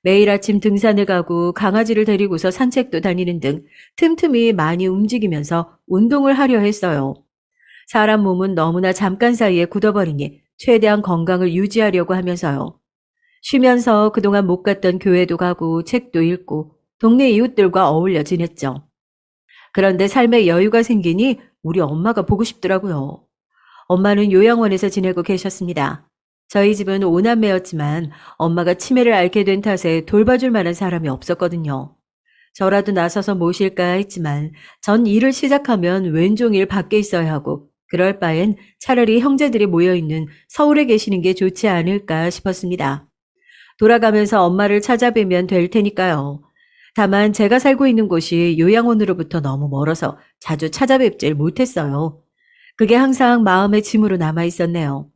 매일 아침 등산을 가고 강아지를 데리고서 산책도 다니는 등 틈틈이 많이 움직이면서 운동을 하려 했어요. 사람 몸은 너무나 잠깐 사이에 굳어버리니 최대한 건강을 유지하려고 하면서요. 쉬면서 그동안 못 갔던 교회도 가고 책도 읽고 동네 이웃들과 어울려 지냈죠. 그런데 삶에 여유가 생기니 우리 엄마가 보고 싶더라고요. 엄마는 요양원에서 지내고 계셨습니다. 저희 집은 오남매였지만 엄마가 치매를 앓게 된 탓에 돌봐줄 만한 사람이 없었거든요. 저라도 나서서 모실까 했지만 전 일을 시작하면 왼종일 밖에 있어야 하고 그럴 바엔 차라리 형제들이 모여있는 서울에 계시는 게 좋지 않을까 싶었습니다. 돌아가면서 엄마를 찾아뵈면 될 테니까요. 다만 제가 살고 있는 곳이 요양원으로부터 너무 멀어서 자주 찾아뵙질 못했어요. 그게 항상 마음의 짐으로 남아 있었네요.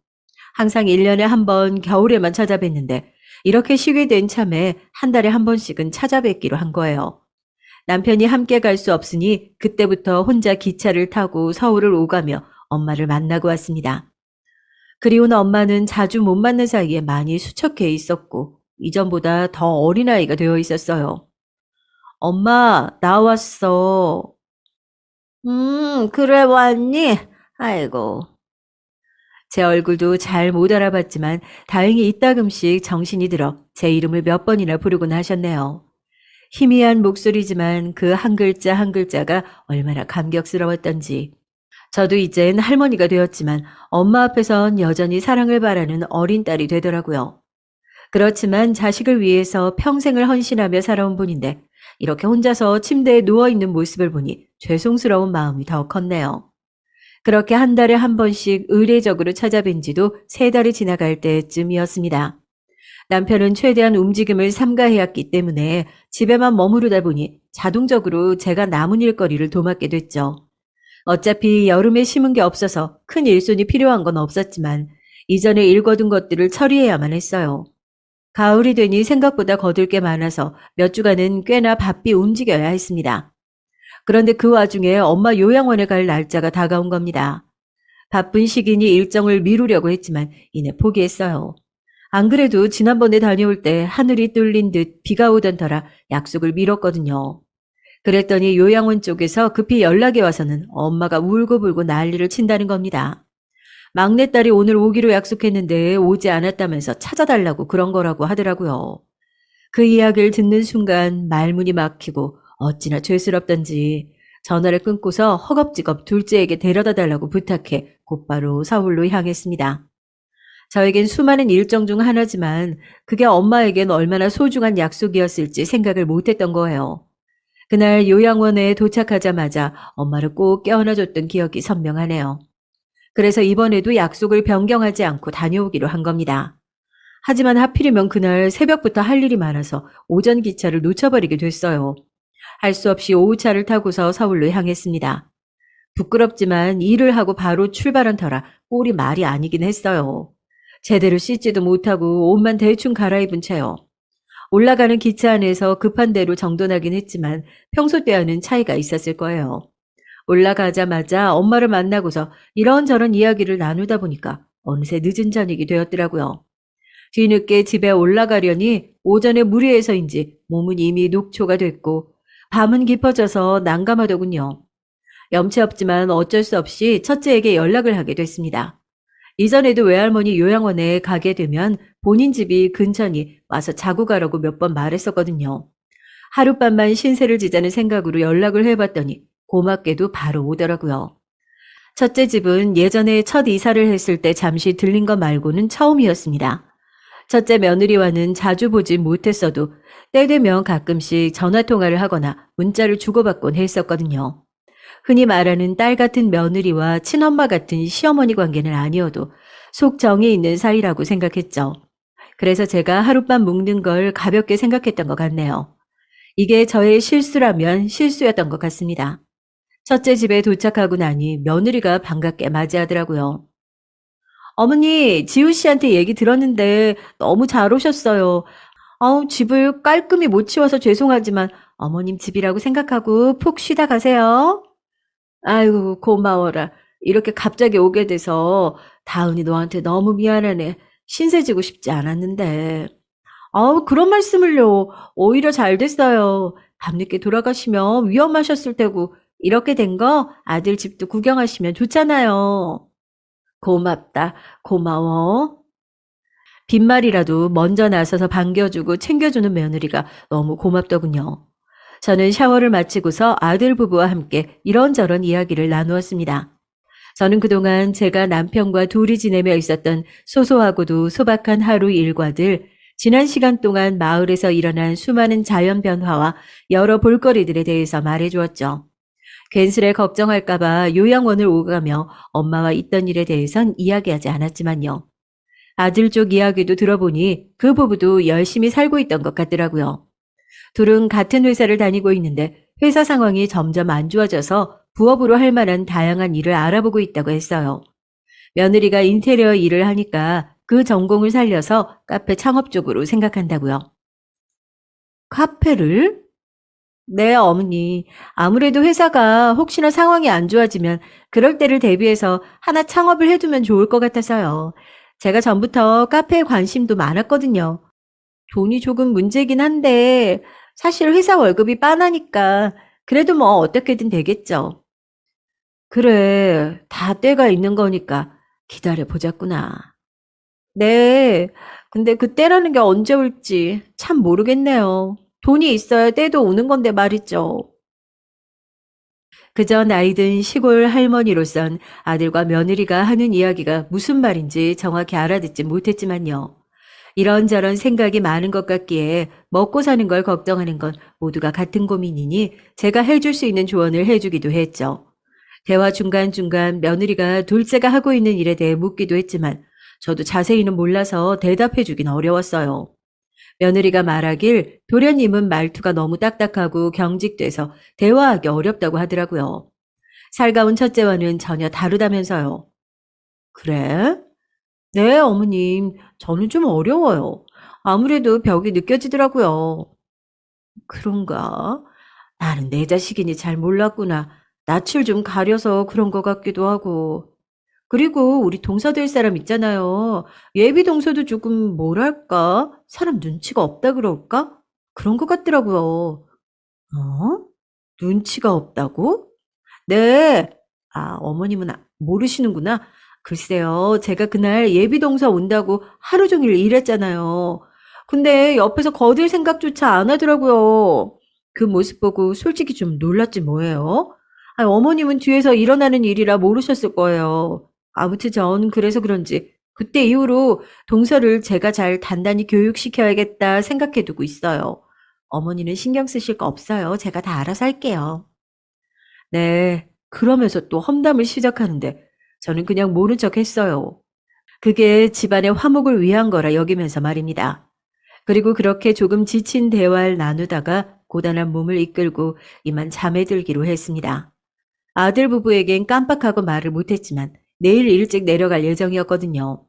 항상 1년에 한 번 겨울에만 찾아뵀는데 이렇게 쉬게 된 참에 한 달에 한 번씩은 찾아뵙기로 한 거예요. 남편이 함께 갈 수 없으니 그때부터 혼자 기차를 타고 서울을 오가며 엄마를 만나고 왔습니다. 그리운 엄마는 자주 못 만난 사이에 많이 수척해 있었고 이전보다 더 어린아이가 되어 있었어요. 엄마, 나왔어. 그래 왔니? 아이고. 제 얼굴도 잘 못 알아봤지만 다행히 이따금씩 정신이 들어 제 이름을 몇 번이나 부르곤 하셨네요. 희미한 목소리지만 그 한 글자 한 글자가 얼마나 감격스러웠던지. 저도 이젠 할머니가 되었지만 엄마 앞에선 여전히 사랑을 바라는 어린 딸이 되더라고요. 그렇지만 자식을 위해서 평생을 헌신하며 살아온 분인데 이렇게 혼자서 침대에 누워있는 모습을 보니 죄송스러운 마음이 더 컸네요. 그렇게 한 달에 한 번씩 의례적으로 찾아뵌 지도 3달이 지나갈 때쯤이었습니다. 남편은 최대한 움직임을 삼가해왔기 때문에 집에만 머무르다 보니 자동적으로 제가 남은 일거리를 도맡게 됐죠. 어차피 여름에 심은 게 없어서 큰 일손이 필요한 건 없었지만 이전에 일거둔 것들을 처리해야만 했어요. 가을이 되니 생각보다 거둘 게 많아서 몇 주간은 꽤나 바삐 움직여야 했습니다. 그런데 그 와중에 엄마 요양원에 갈 날짜가 다가온 겁니다. 바쁜 시기니 일정을 미루려고 했지만 이내 포기했어요. 안 그래도 지난번에 다녀올 때 하늘이 뚫린 듯 비가 오던 터라 약속을 미뤘거든요. 그랬더니 요양원 쪽에서 급히 연락이 와서는 엄마가 울고불고 난리를 친다는 겁니다. 막내딸이 오늘 오기로 약속했는데 오지 않았다면서 찾아달라고 그런 거라고 하더라고요. 그 이야기를 듣는 순간 말문이 막히고 어찌나 죄스럽던지 전화를 끊고서 허겁지겁 둘째에게 데려다 달라고 부탁해 곧바로 서울로 향했습니다. 저에겐 수많은 일정 중 하나지만 그게 엄마에겐 얼마나 소중한 약속이었을지 생각을 못했던 거예요. 그날 요양원에 도착하자마자 엄마를 꼭 껴안아줬던 기억이 선명하네요. 그래서 이번에도 약속을 변경하지 않고 다녀오기로 한 겁니다. 하지만 하필이면 그날 새벽부터 할 일이 많아서 오전 기차를 놓쳐버리게 됐어요. 할 수 없이 오후차를 타고서 서울로 향했습니다. 부끄럽지만 일을 하고 바로 출발한 터라 꼴이 말이 아니긴 했어요. 제대로 씻지도 못하고 옷만 대충 갈아입은 채요. 올라가는 기차 안에서 급한 대로 정돈하긴 했지만 평소 때와는 차이가 있었을 거예요. 올라가자마자 엄마를 만나고서 이런저런 이야기를 나누다 보니까 어느새 늦은 저녁이 되었더라고요. 뒤늦게 집에 올라가려니 오전에 무리해서인지 몸은 이미 녹초가 됐고 밤은 깊어져서 난감하더군요. 염치 없지만 어쩔 수 없이 첫째에게 연락을 하게 됐습니다. 이전에도 외할머니 요양원에 가게 되면 본인 집이 근처니 와서 자고 가라고 몇 번 말했었거든요. 하룻밤만 신세를 지자는 생각으로 연락을 해봤더니 고맙게도 바로 오더라고요. 첫째 집은 예전에 첫 이사를 했을 때 잠시 들린 것 말고는 처음이었습니다. 첫째 며느리와는 자주 보지 못했어도 때 되면 가끔씩 전화통화를 하거나 문자를 주고받곤 했었거든요. 흔히 말하는 딸 같은 며느리와 친엄마 같은 시어머니 관계는 아니어도 속 정이 있는 사이라고 생각했죠. 그래서 제가 하룻밤 묵는 걸 가볍게 생각했던 것 같네요. 이게 저의 실수라면 실수였던 것 같습니다. 첫째 집에 도착하고 나니 며느리가 반갑게 맞이하더라고요. 어머니, 지우 씨한테 얘기 들었는데 너무 잘 오셨어요. 집을 깔끔히 못 치워서 죄송하지만 어머님 집이라고 생각하고 푹 쉬다 가세요. 아이고, 고마워라. 이렇게 갑자기 오게 돼서 다은이 너한테 너무 미안하네. 신세지고 싶지 않았는데. 그런 말씀을요. 오히려 잘 됐어요. 밤늦게 돌아가시면 위험하셨을 테고, 이렇게 된 거 아들 집도 구경하시면 좋잖아요. 고맙다. 고마워. 빈말이라도 먼저 나서서 반겨주고 챙겨주는 며느리가 너무 고맙더군요. 저는 샤워를 마치고서 아들 부부와 함께 이런저런 이야기를 나누었습니다. 저는 그동안 제가 남편과 둘이 지내며 있었던 소소하고도 소박한 하루 일과들, 지난 시간 동안 마을에서 일어난 수많은 자연 변화와 여러 볼거리들에 대해서 말해주었죠. 괜스레 걱정할까봐 요양원을 오가며 엄마와 있던 일에 대해선 이야기하지 않았지만요. 아들 쪽 이야기도 들어보니 그 부부도 열심히 살고 있던 것 같더라고요. 둘은 같은 회사를 다니고 있는데 회사 상황이 점점 안 좋아져서 부업으로 할 만한 다양한 일을 알아보고 있다고 했어요. 며느리가 인테리어 일을 하니까 그 전공을 살려서 카페 창업 쪽으로 생각한다고요. 카페를? 네, 어머니. 아무래도 회사가 혹시나 상황이 안 좋아지면 그럴 때를 대비해서 하나 창업을 해두면 좋을 것 같아서요. 제가 전부터 카페에 관심도 많았거든요. 돈이 조금 문제긴 한데 사실 회사 월급이 빤하니까 그래도 뭐 어떻게든 되겠죠. 그래, 다 때가 있는 거니까 기다려 보자꾸나. 네, 근데 그 때라는 게 언제 올지 참 모르겠네요. 돈이 있어야 때도 오는 건데 말이죠. 그저 나이든 시골 할머니로선 아들과 며느리가 하는 이야기가 무슨 말인지 정확히 알아듣지 못했지만요. 이런저런 생각이 많은 것 같기에 먹고 사는 걸 걱정하는 건 모두가 같은 고민이니 제가 해줄 수 있는 조언을 해주기도 했죠. 대화 중간중간 며느리가 둘째가 하고 있는 일에 대해 묻기도 했지만 저도 자세히는 몰라서 대답해주긴 어려웠어요. 며느리가 말하길 도련님은 말투가 너무 딱딱하고 경직돼서 대화하기 어렵다고 하더라고요. 살가운 첫째와는 전혀 다르다면서요. 그래? 네, 어머님. 저는 좀 어려워요. 아무래도 벽이 느껴지더라고요. 그런가? 나는 내 자식이니 잘 몰랐구나. 낯을 좀 가려서 그런 것 같기도 하고. 그리고 우리 동서 될 사람 있잖아요. 예비 동서도 조금 뭐랄까? 사람 눈치가 없다 그럴까? 그런 것 같더라고요. 어? 눈치가 없다고? 네. 어머님은 모르시는구나. 글쎄요, 제가 그날 예비동사 온다고 하루 종일 일했잖아요. 근데 옆에서 거들 생각조차 안 하더라고요. 그 모습 보고 솔직히 좀 놀랐지 뭐예요. 어머님은 뒤에서 일어나는 일이라 모르셨을 거예요. 아무튼 전 그래서 그런지 그때 이후로 동서를 제가 잘 단단히 교육시켜야겠다 생각해 두고 있어요. 어머니는 신경 쓰실 거 없어요. 제가 다 알아서 할게요. 네. 그러면서 또 험담을 시작하는데 저는 그냥 모른 척 했어요. 그게 집안의 화목을 위한 거라 여기면서 말입니다. 그리고 그렇게 조금 지친 대화를 나누다가 고단한 몸을 이끌고 이만 잠에 들기로 했습니다. 아들 부부에겐 깜빡하고 말을 못했지만 내일 일찍 내려갈 예정이었거든요.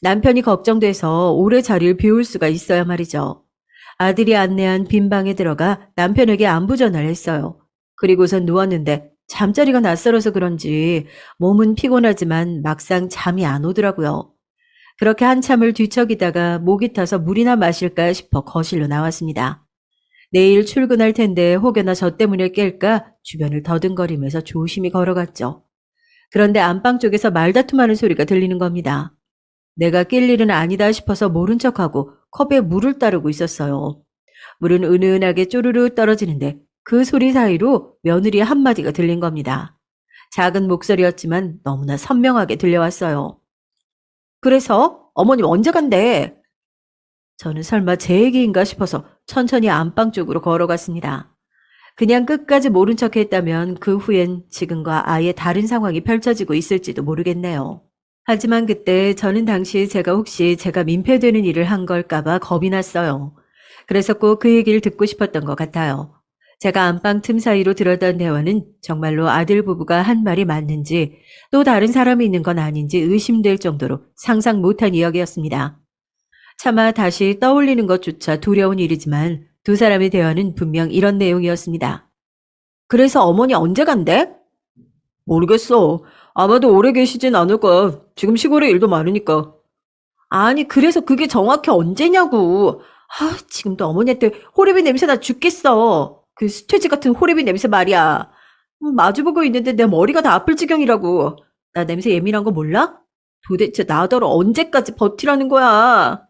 남편이 걱정돼서 오래 자리를 비울 수가 있어야 말이죠. 아들이 안내한 빈 방에 들어가 남편에게 안부 전화를 했어요. 그리고선 누웠는데 잠자리가 낯설어서 그런지 몸은 피곤하지만 막상 잠이 안 오더라고요. 그렇게 한참을 뒤척이다가 목이 타서 물이나 마실까 싶어 거실로 나왔습니다. 내일 출근할 텐데 혹여나 저 때문에 깰까 주변을 더듬거리면서 조심히 걸어갔죠. 그런데 안방 쪽에서 말다툼하는 소리가 들리는 겁니다. 내가 낄 일은 아니다 싶어서 모른 척하고 컵에 물을 따르고 있었어요. 물은 은은하게 쪼르르 떨어지는데 그 소리 사이로 며느리 한마디가 들린 겁니다. 작은 목소리였지만 너무나 선명하게 들려왔어요. 그래서 어머님 언제 간대? 저는 설마 제 얘기인가 싶어서 천천히 안방 쪽으로 걸어갔습니다. 그냥 끝까지 모른 척 했다면 그 후엔 지금과 아예 다른 상황이 펼쳐지고 있을지도 모르겠네요. 하지만 그때 저는 당시 제가 혹시 제가 민폐되는 일을 한 걸까봐 겁이 났어요. 그래서 꼭 그 얘기를 듣고 싶었던 것 같아요. 제가 안방 틈 사이로 들었던 대화는 정말로 아들 부부가 한 말이 맞는지 또 다른 사람이 있는 건 아닌지 의심될 정도로 상상 못한 이야기였습니다. 차마 다시 떠올리는 것조차 두려운 일이지만 두 사람의 대화는 분명 이런 내용이었습니다. 그래서 어머니 언제 간대? 모르겠어. 아마도 오래 계시진 않을 거야. 지금 시골에 일도 많으니까. 아니, 그래서 그게 정확히 언제냐고. 아, 지금도 어머니한테 호레비 냄새 나 죽겠어. 그 수퇴지 같은 호레비 냄새 말이야. 마주보고 있는데 내 머리가 다 아플 지경이라고. 나 냄새 예민한 거 몰라? 도대체 나더러 언제까지 버티라는 거야?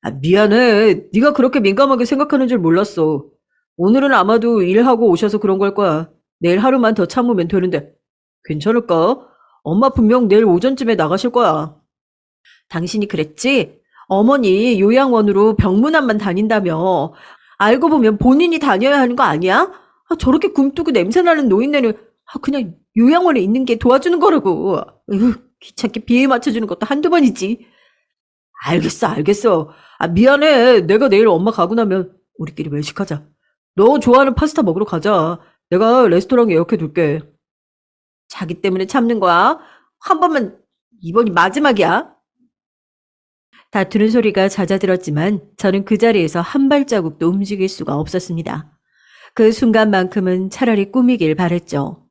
아, 미안해. 네가 그렇게 민감하게 생각하는 줄 몰랐어. 오늘은 아마도 일하고 오셔서 그런 걸 거야. 내일 하루만 더 참으면 되는데. 괜찮을까? 엄마 분명 내일 오전쯤에 나가실 거야. 당신이 그랬지? 어머니 요양원으로 병문안만 다닌다며. 알고 보면 본인이 다녀야 하는 거 아니야? 아, 저렇게 굼뜨고 냄새나는 노인네는 그냥 요양원에 있는 게 도와주는 거라고. 으, 귀찮게 비위 맞춰주는 것도 한두 번이지. 알겠어, 알겠어. 아, 미안해. 내가 내일 엄마 가고 나면 우리끼리 외식하자. 너 좋아하는 파스타 먹으러 가자. 내가 레스토랑 예약해 둘게. 자기 때문에 참는 거야? 한 번만, 이번이 마지막이야. 다투는 소리가 잦아들었지만 저는 그 자리에서 한 발자국도 움직일 수가 없었습니다. 그 순간만큼은 차라리 꿈이길 바랬죠.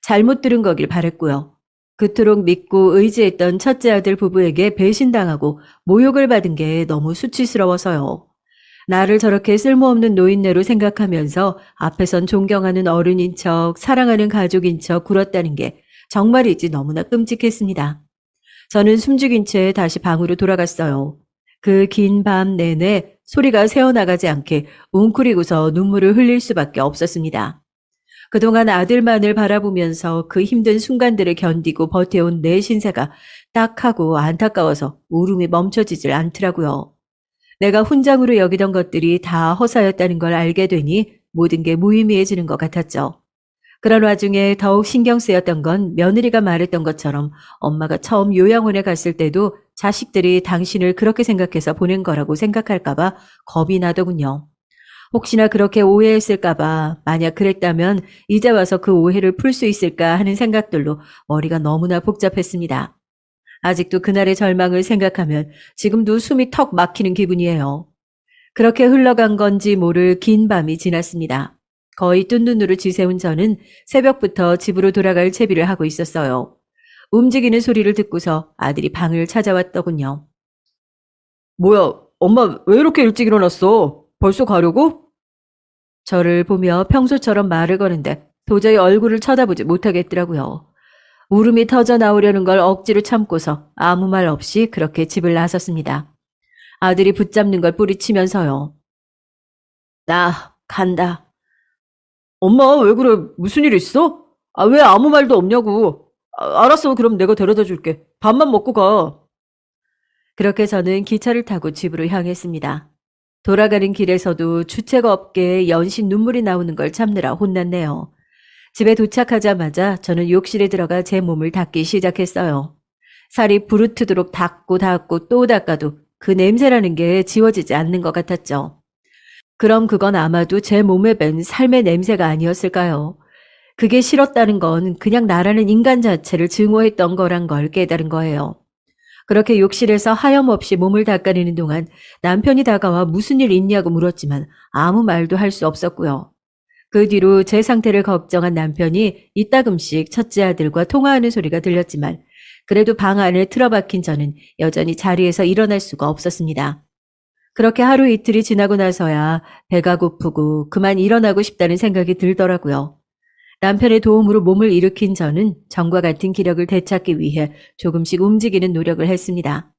잘못 들은 거길 바랬고요. 그토록 믿고 의지했던 첫째 아들 부부에게 배신당하고 모욕을 받은 게 너무 수치스러워서요. 나를 저렇게 쓸모없는 노인네로 생각하면서 앞에선 존경하는 어른인 척, 사랑하는 가족인 척 굴었다는 게 정말이지 너무나 끔찍했습니다. 저는 숨죽인 채 다시 방으로 돌아갔어요. 그 긴 밤 내내 소리가 새어나가지 않게 웅크리고서 눈물을 흘릴 수밖에 없었습니다. 그동안 아들만을 바라보면서 그 힘든 순간들을 견디고 버텨온 내 신세가 딱하고 안타까워서 울음이 멈춰지질 않더라고요. 내가 훈장으로 여기던 것들이 다 허사였다는 걸 알게 되니 모든 게 무의미해지는 것 같았죠. 그런 와중에 더욱 신경 쓰였던 건 며느리가 말했던 것처럼 엄마가 처음 요양원에 갔을 때도 자식들이 당신을 그렇게 생각해서 보낸 거라고 생각할까봐 겁이 나더군요. 혹시나 그렇게 오해했을까봐 만약 그랬다면 이제 와서 그 오해를 풀 수 있을까 하는 생각들로 머리가 너무나 복잡했습니다. 아직도 그날의 절망을 생각하면 지금도 숨이 턱 막히는 기분이에요. 그렇게 흘러간 건지 모를 긴 밤이 지났습니다. 거의 뜬 눈으로 지새운 저는 새벽부터 집으로 돌아갈 채비를 하고 있었어요. 움직이는 소리를 듣고서 아들이 방을 찾아왔더군요. 뭐야, 엄마 왜 이렇게 일찍 일어났어? 벌써 가려고? 저를 보며 평소처럼 말을 거는데 도저히 얼굴을 쳐다보지 못하겠더라고요. 울음이 터져 나오려는 걸 억지로 참고서 아무 말 없이 그렇게 집을 나섰습니다. 아들이 붙잡는 걸 뿌리치면서요. 나 간다. 엄마 왜 그래? 무슨 일 있어? 아, 왜 아무 말도 없냐고. 아, 알았어. 그럼 내가 데려다 줄게. 밥만 먹고 가. 그렇게 저는 기차를 타고 집으로 향했습니다. 돌아가는 길에서도 주체가 없게 연신 눈물이 나오는 걸 참느라 혼났네요. 집에 도착하자마자 저는 욕실에 들어가 제 몸을 닦기 시작했어요. 살이 부르트도록 닦고 또 닦아도 그 냄새라는 게 지워지지 않는 것 같았죠. 그럼 그건 아마도 제 몸에 밴 삶의 냄새가 아니었을까요? 그게 싫었다는 건 그냥 나라는 인간 자체를 증오했던 거란 걸 깨달은 거예요. 그렇게 욕실에서 하염없이 몸을 닦아내는 동안 남편이 다가와 무슨 일 있냐고 물었지만 아무 말도 할 수 없었고요. 그 뒤로 제 상태를 걱정한 남편이 이따금씩 첫째 아들과 통화하는 소리가 들렸지만 그래도 방 안에 틀어박힌 저는 여전히 자리에서 일어날 수가 없었습니다. 그렇게 하루 이틀이 지나고 나서야 배가 고프고 그만 일어나고 싶다는 생각이 들더라고요. 남편의 도움으로 몸을 일으킨 저는 전과 같은 기력을 되찾기 위해 조금씩 움직이는 노력을 했습니다.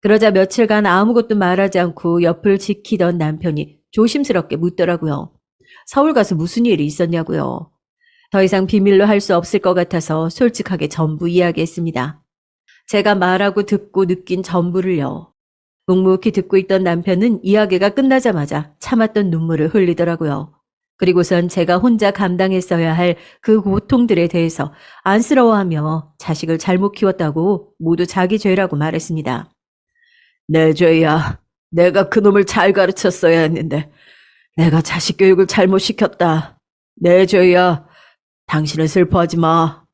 그러자 며칠간 아무것도 말하지 않고 옆을 지키던 남편이 조심스럽게 묻더라고요. 서울 가서 무슨 일이 있었냐고요. 더 이상 비밀로 할 수 없을 것 같아서 솔직하게 전부 이야기했습니다. 제가 말하고 듣고 느낀 전부를요. 묵묵히 듣고 있던 남편은 이야기가 끝나자마자 참았던 눈물을 흘리더라고요. 그리고선 제가 혼자 감당했어야 할 그 고통들에 대해서 안쓰러워하며 자식을 잘못 키웠다고 모두 자기 죄라고 말했습니다. 내 죄야. 내가 그놈을 잘 가르쳤어야 했는데 내가 자식 교육을 잘못 시켰다. 내 죄야. 당신은 슬퍼하지 마.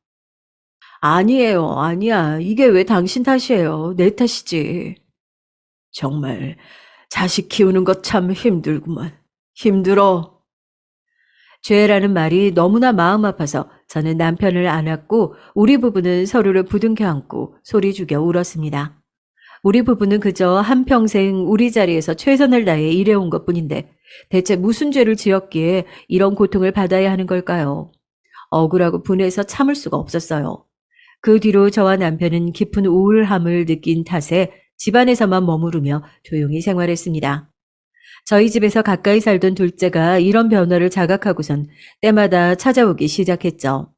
아니에요. 아니야. 이게 왜 당신 탓이에요. 내 탓이지. 정말 자식 키우는 것 참 힘들구만. 힘들어. 죄라는 말이 너무나 마음 아파서 저는 남편을 안았고 우리 부부는 서로를 부둥켜 안고 소리 죽여 울었습니다. 우리 부부는 그저 한평생 우리 자리에서 최선을 다해 일해온 것뿐인데 대체 무슨 죄를 지었기에 이런 고통을 받아야 하는 걸까요? 억울하고 분해서 참을 수가 없었어요. 그 뒤로 저와 남편은 깊은 우울함을 느낀 탓에 집안에서만 머무르며 조용히 생활했습니다. 저희 집에서 가까이 살던 둘째가 이런 변화를 자각하고선 때마다 찾아오기 시작했죠.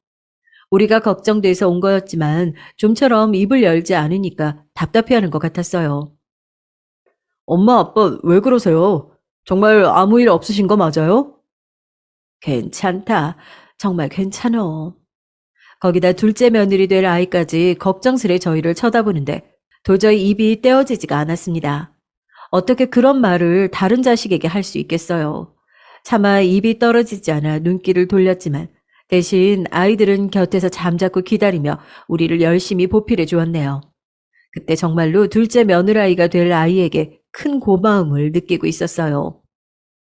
우리가 걱정돼서 온 거였지만 좀처럼 입을 열지 않으니까 답답해하는 것 같았어요. 엄마, 아빠 왜 그러세요? 정말 아무 일 없으신 거 맞아요? 괜찮다. 정말 괜찮어. 거기다 둘째 며느리 될 아이까지 걱정스레 저희를 쳐다보는데 도저히 입이 떼어지지가 않았습니다. 어떻게 그런 말을 다른 자식에게 할 수 있겠어요. 차마 입이 떨어지지 않아 눈길을 돌렸지만 대신 아이들은 곁에서 잠자코 기다리며 우리를 열심히 보필해 주었네요. 그때 정말로 둘째 며느라이가 될 아이에게 큰 고마움을 느끼고 있었어요.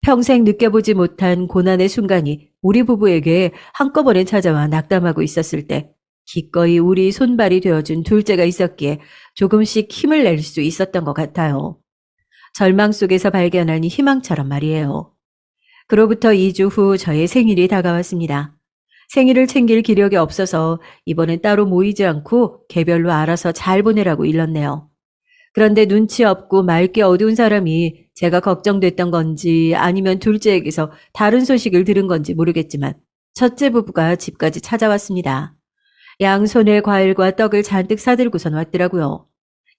평생 느껴보지 못한 고난의 순간이 우리 부부에게 한꺼번에 찾아와 낙담하고 있었을 때 기꺼이 우리 손발이 되어준 둘째가 있었기에 조금씩 힘을 낼 수 있었던 것 같아요. 절망 속에서 발견한 희망처럼 말이에요. 그로부터 2주 후 저의 생일이 다가왔습니다. 생일을 챙길 기력이 없어서 이번엔 따로 모이지 않고 개별로 알아서 잘 보내라고 일렀네요. 그런데 눈치 없고 맑게 어두운 사람이 제가 걱정됐던 건지 아니면 둘째에게서 다른 소식을 들은 건지 모르겠지만 첫째 부부가 집까지 찾아왔습니다. 양손에 과일과 떡을 잔뜩 사들고선 왔더라고요.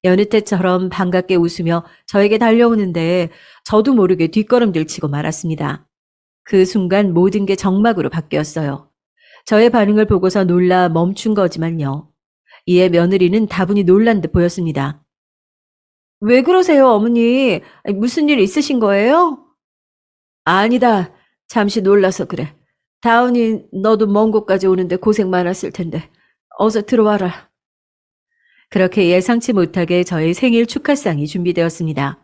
여느 때처럼 반갑게 웃으며 저에게 달려오는데 저도 모르게 뒷걸음질 치고 말았습니다. 그 순간 모든 게 정막으로 바뀌었어요. 저의 반응을 보고서 놀라 멈춘 거지만요. 이에 며느리는 다분히 놀란 듯 보였습니다. 왜 그러세요, 어머니? 무슨 일 있으신 거예요? 아니다. 잠시 놀라서 그래. 다운이 너도 먼 곳까지 오는데 고생 많았을 텐데. 어서 들어와라. 그렇게 예상치 못하게 저의 생일 축하상이 준비되었습니다.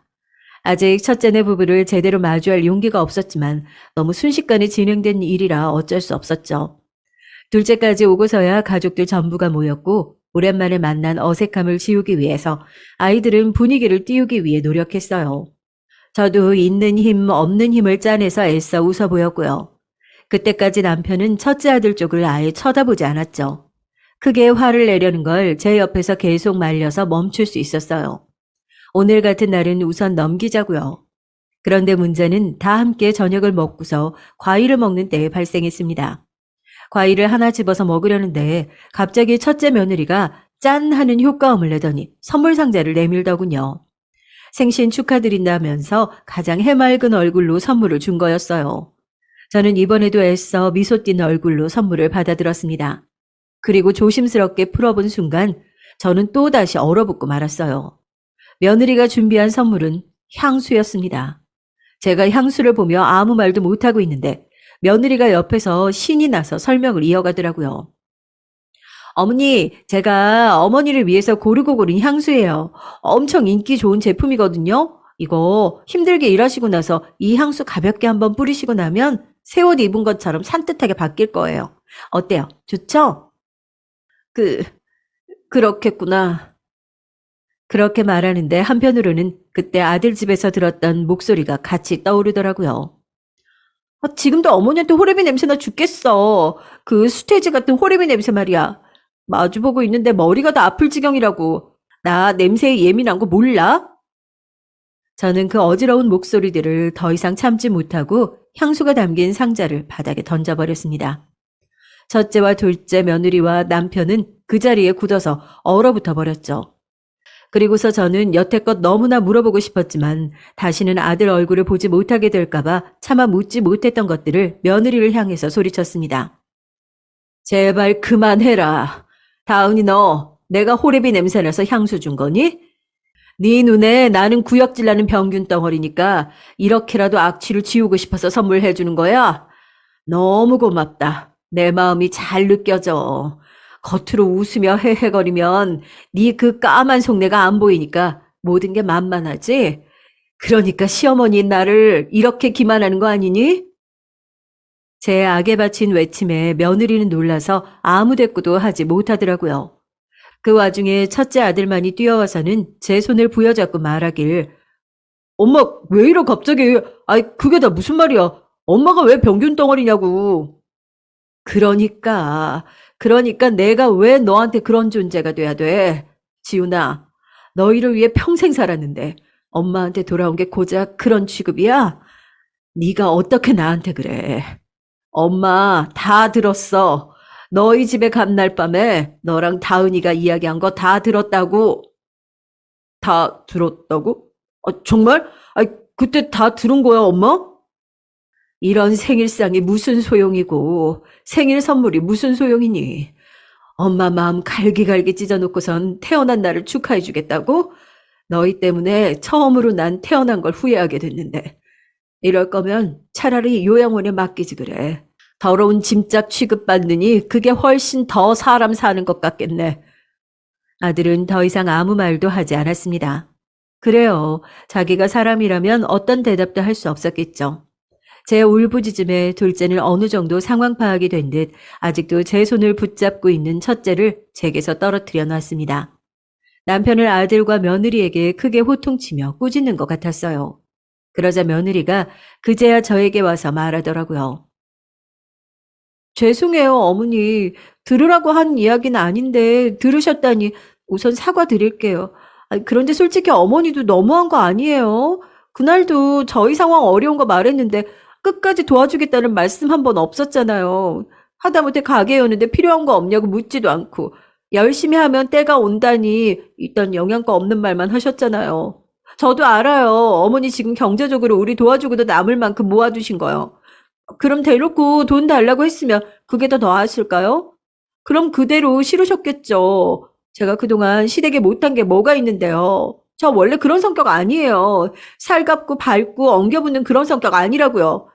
아직 첫째네 부부를 제대로 마주할 용기가 없었지만 너무 순식간에 진행된 일이라 어쩔 수 없었죠. 둘째까지 오고서야 가족들 전부가 모였고 오랜만에 만난 어색함을 지우기 위해서 아이들은 분위기를 띄우기 위해 노력했어요. 저도 있는 힘 없는 힘을 짜내서 애써 웃어 보였고요. 그때까지 남편은 첫째 아들 쪽을 아예 쳐다보지 않았죠. 크게 화를 내려는 걸 제 옆에서 계속 말려서 멈출 수 있었어요. 오늘 같은 날은 우선 넘기자고요. 그런데 문제는 다 함께 저녁을 먹고서 과일을 먹는 때에 발생했습니다. 과일을 하나 집어서 먹으려는데 갑자기 첫째 며느리가 짠 하는 효과음을 내더니 선물 상자를 내밀더군요. 생신 축하드린다면서 가장 해맑은 얼굴로 선물을 준 거였어요. 저는 이번에도 애써 미소 띤 얼굴로 선물을 받아들었습니다. 그리고 조심스럽게 풀어본 순간 저는 또다시 얼어붙고 말았어요. 며느리가 준비한 선물은 향수였습니다. 제가 향수를 보며 아무 말도 못하고 있는데 며느리가 옆에서 신이 나서 설명을 이어가더라고요. 어머니, 제가 어머니를 위해서 고르고 고른 향수예요. 엄청 인기 좋은 제품이거든요. 이거 힘들게 일하시고 나서 이 향수 가볍게 한번 뿌리시고 나면 새 옷 입은 것처럼 산뜻하게 바뀔 거예요. 어때요? 좋죠? 그, 그렇겠구나. 그렇게 말하는데 한편으로는 그때 아들 집에서 들었던 목소리가 같이 떠오르더라고요. 지금도 어머니한테 호레비 냄새나 죽겠어. 그 수태지 같은 호레비 냄새 말이야. 마주보고 있는데 머리가 다 아플 지경이라고. 나 냄새에 예민한 거 몰라? 저는 그 어지러운 목소리들을 더 이상 참지 못하고 향수가 담긴 상자를 바닥에 던져버렸습니다. 첫째와 둘째 며느리와 남편은 그 자리에 굳어서 얼어붙어 버렸죠. 그리고서 저는 여태껏 너무나 물어보고 싶었지만 다시는 아들 얼굴을 보지 못하게 될까봐 차마 묻지 못했던 것들을 며느리를 향해서 소리쳤습니다. 제발 그만해라. 다은이 너 내가 호레비 냄새나서 향수 준 거니? 네 눈에 나는 구역질 나는 병균 덩어리니까 이렇게라도 악취를 지우고 싶어서 선물해 주는 거야? 너무 고맙다. 내 마음이 잘 느껴져. 겉으로 웃으며 헤헤거리면 네 그 까만 속내가 안 보이니까 모든 게 만만하지? 그러니까 시어머니인 나를 이렇게 기만하는 거 아니니? 제 악에 바친 외침에 며느리는 놀라서 아무 대꾸도 하지 못하더라고요. 그 와중에 첫째 아들만이 뛰어와서는 제 손을 부여잡고 말하길, 엄마 왜 이러 갑자기? 아이 그게 다 무슨 말이야? 엄마가 왜 병균 덩어리냐고. 그러니까 내가 왜 너한테 그런 존재가 돼야 돼? 지훈아, 너희를 위해 평생 살았는데 엄마한테 돌아온 게 고작 그런 취급이야? 네가 어떻게 나한테 그래? 엄마 다 들었어. 너희 집에 간 날 밤에 너랑 다은이가 이야기한 거 다 들었다고. 다 들었다고? 정말? 그때 다 들은 거야, 엄마? 이런 생일상이 무슨 소용이고 생일 선물이 무슨 소용이니? 엄마 마음 갈기갈기 찢어놓고선 태어난 나를 축하해 주겠다고? 너희 때문에 처음으로 난 태어난 걸 후회하게 됐는데 이럴 거면 차라리 요양원에 맡기지 그래. 더러운 짐짝 취급받느니 그게 훨씬 더 사람 사는 것 같겠네. 아들은 더 이상 아무 말도 하지 않았습니다. 그래요. 자기가 사람이라면 어떤 대답도 할 수 없었겠죠. 제 울부짖음에 둘째는 어느 정도 상황 파악이 된 듯 아직도 제 손을 붙잡고 있는 첫째를 제게서 떨어뜨려 놨습니다. 남편을 아들과 며느리에게 크게 호통치며 꾸짖는 것 같았어요. 그러자 며느리가 그제야 저에게 와서 말하더라고요. 죄송해요, 어머니. 들으라고 한 이야기는 아닌데 들으셨다니 우선 사과드릴게요. 그런데 솔직히 어머니도 너무한 거 아니에요? 그날도 저희 상황 어려운 거 말했는데 끝까지 도와주겠다는 말씀 한 번 없었잖아요. 하다못해 가게 여는데 필요한 거 없냐고 묻지도 않고 열심히 하면 때가 온다니 일단 영양가 없는 말만 하셨잖아요. 저도 알아요. 어머니 지금 경제적으로 우리 도와주고도 남을 만큼 모아두신 거요. 그럼 대놓고 돈 달라고 했으면 그게 더 나았을까요? 그럼 그대로 싫으셨겠죠. 제가 그동안 시댁에 못한 게 뭐가 있는데요. 저 원래 그런 성격 아니에요. 살갑고 밝고 엉겨붙는 그런 성격 아니라고요.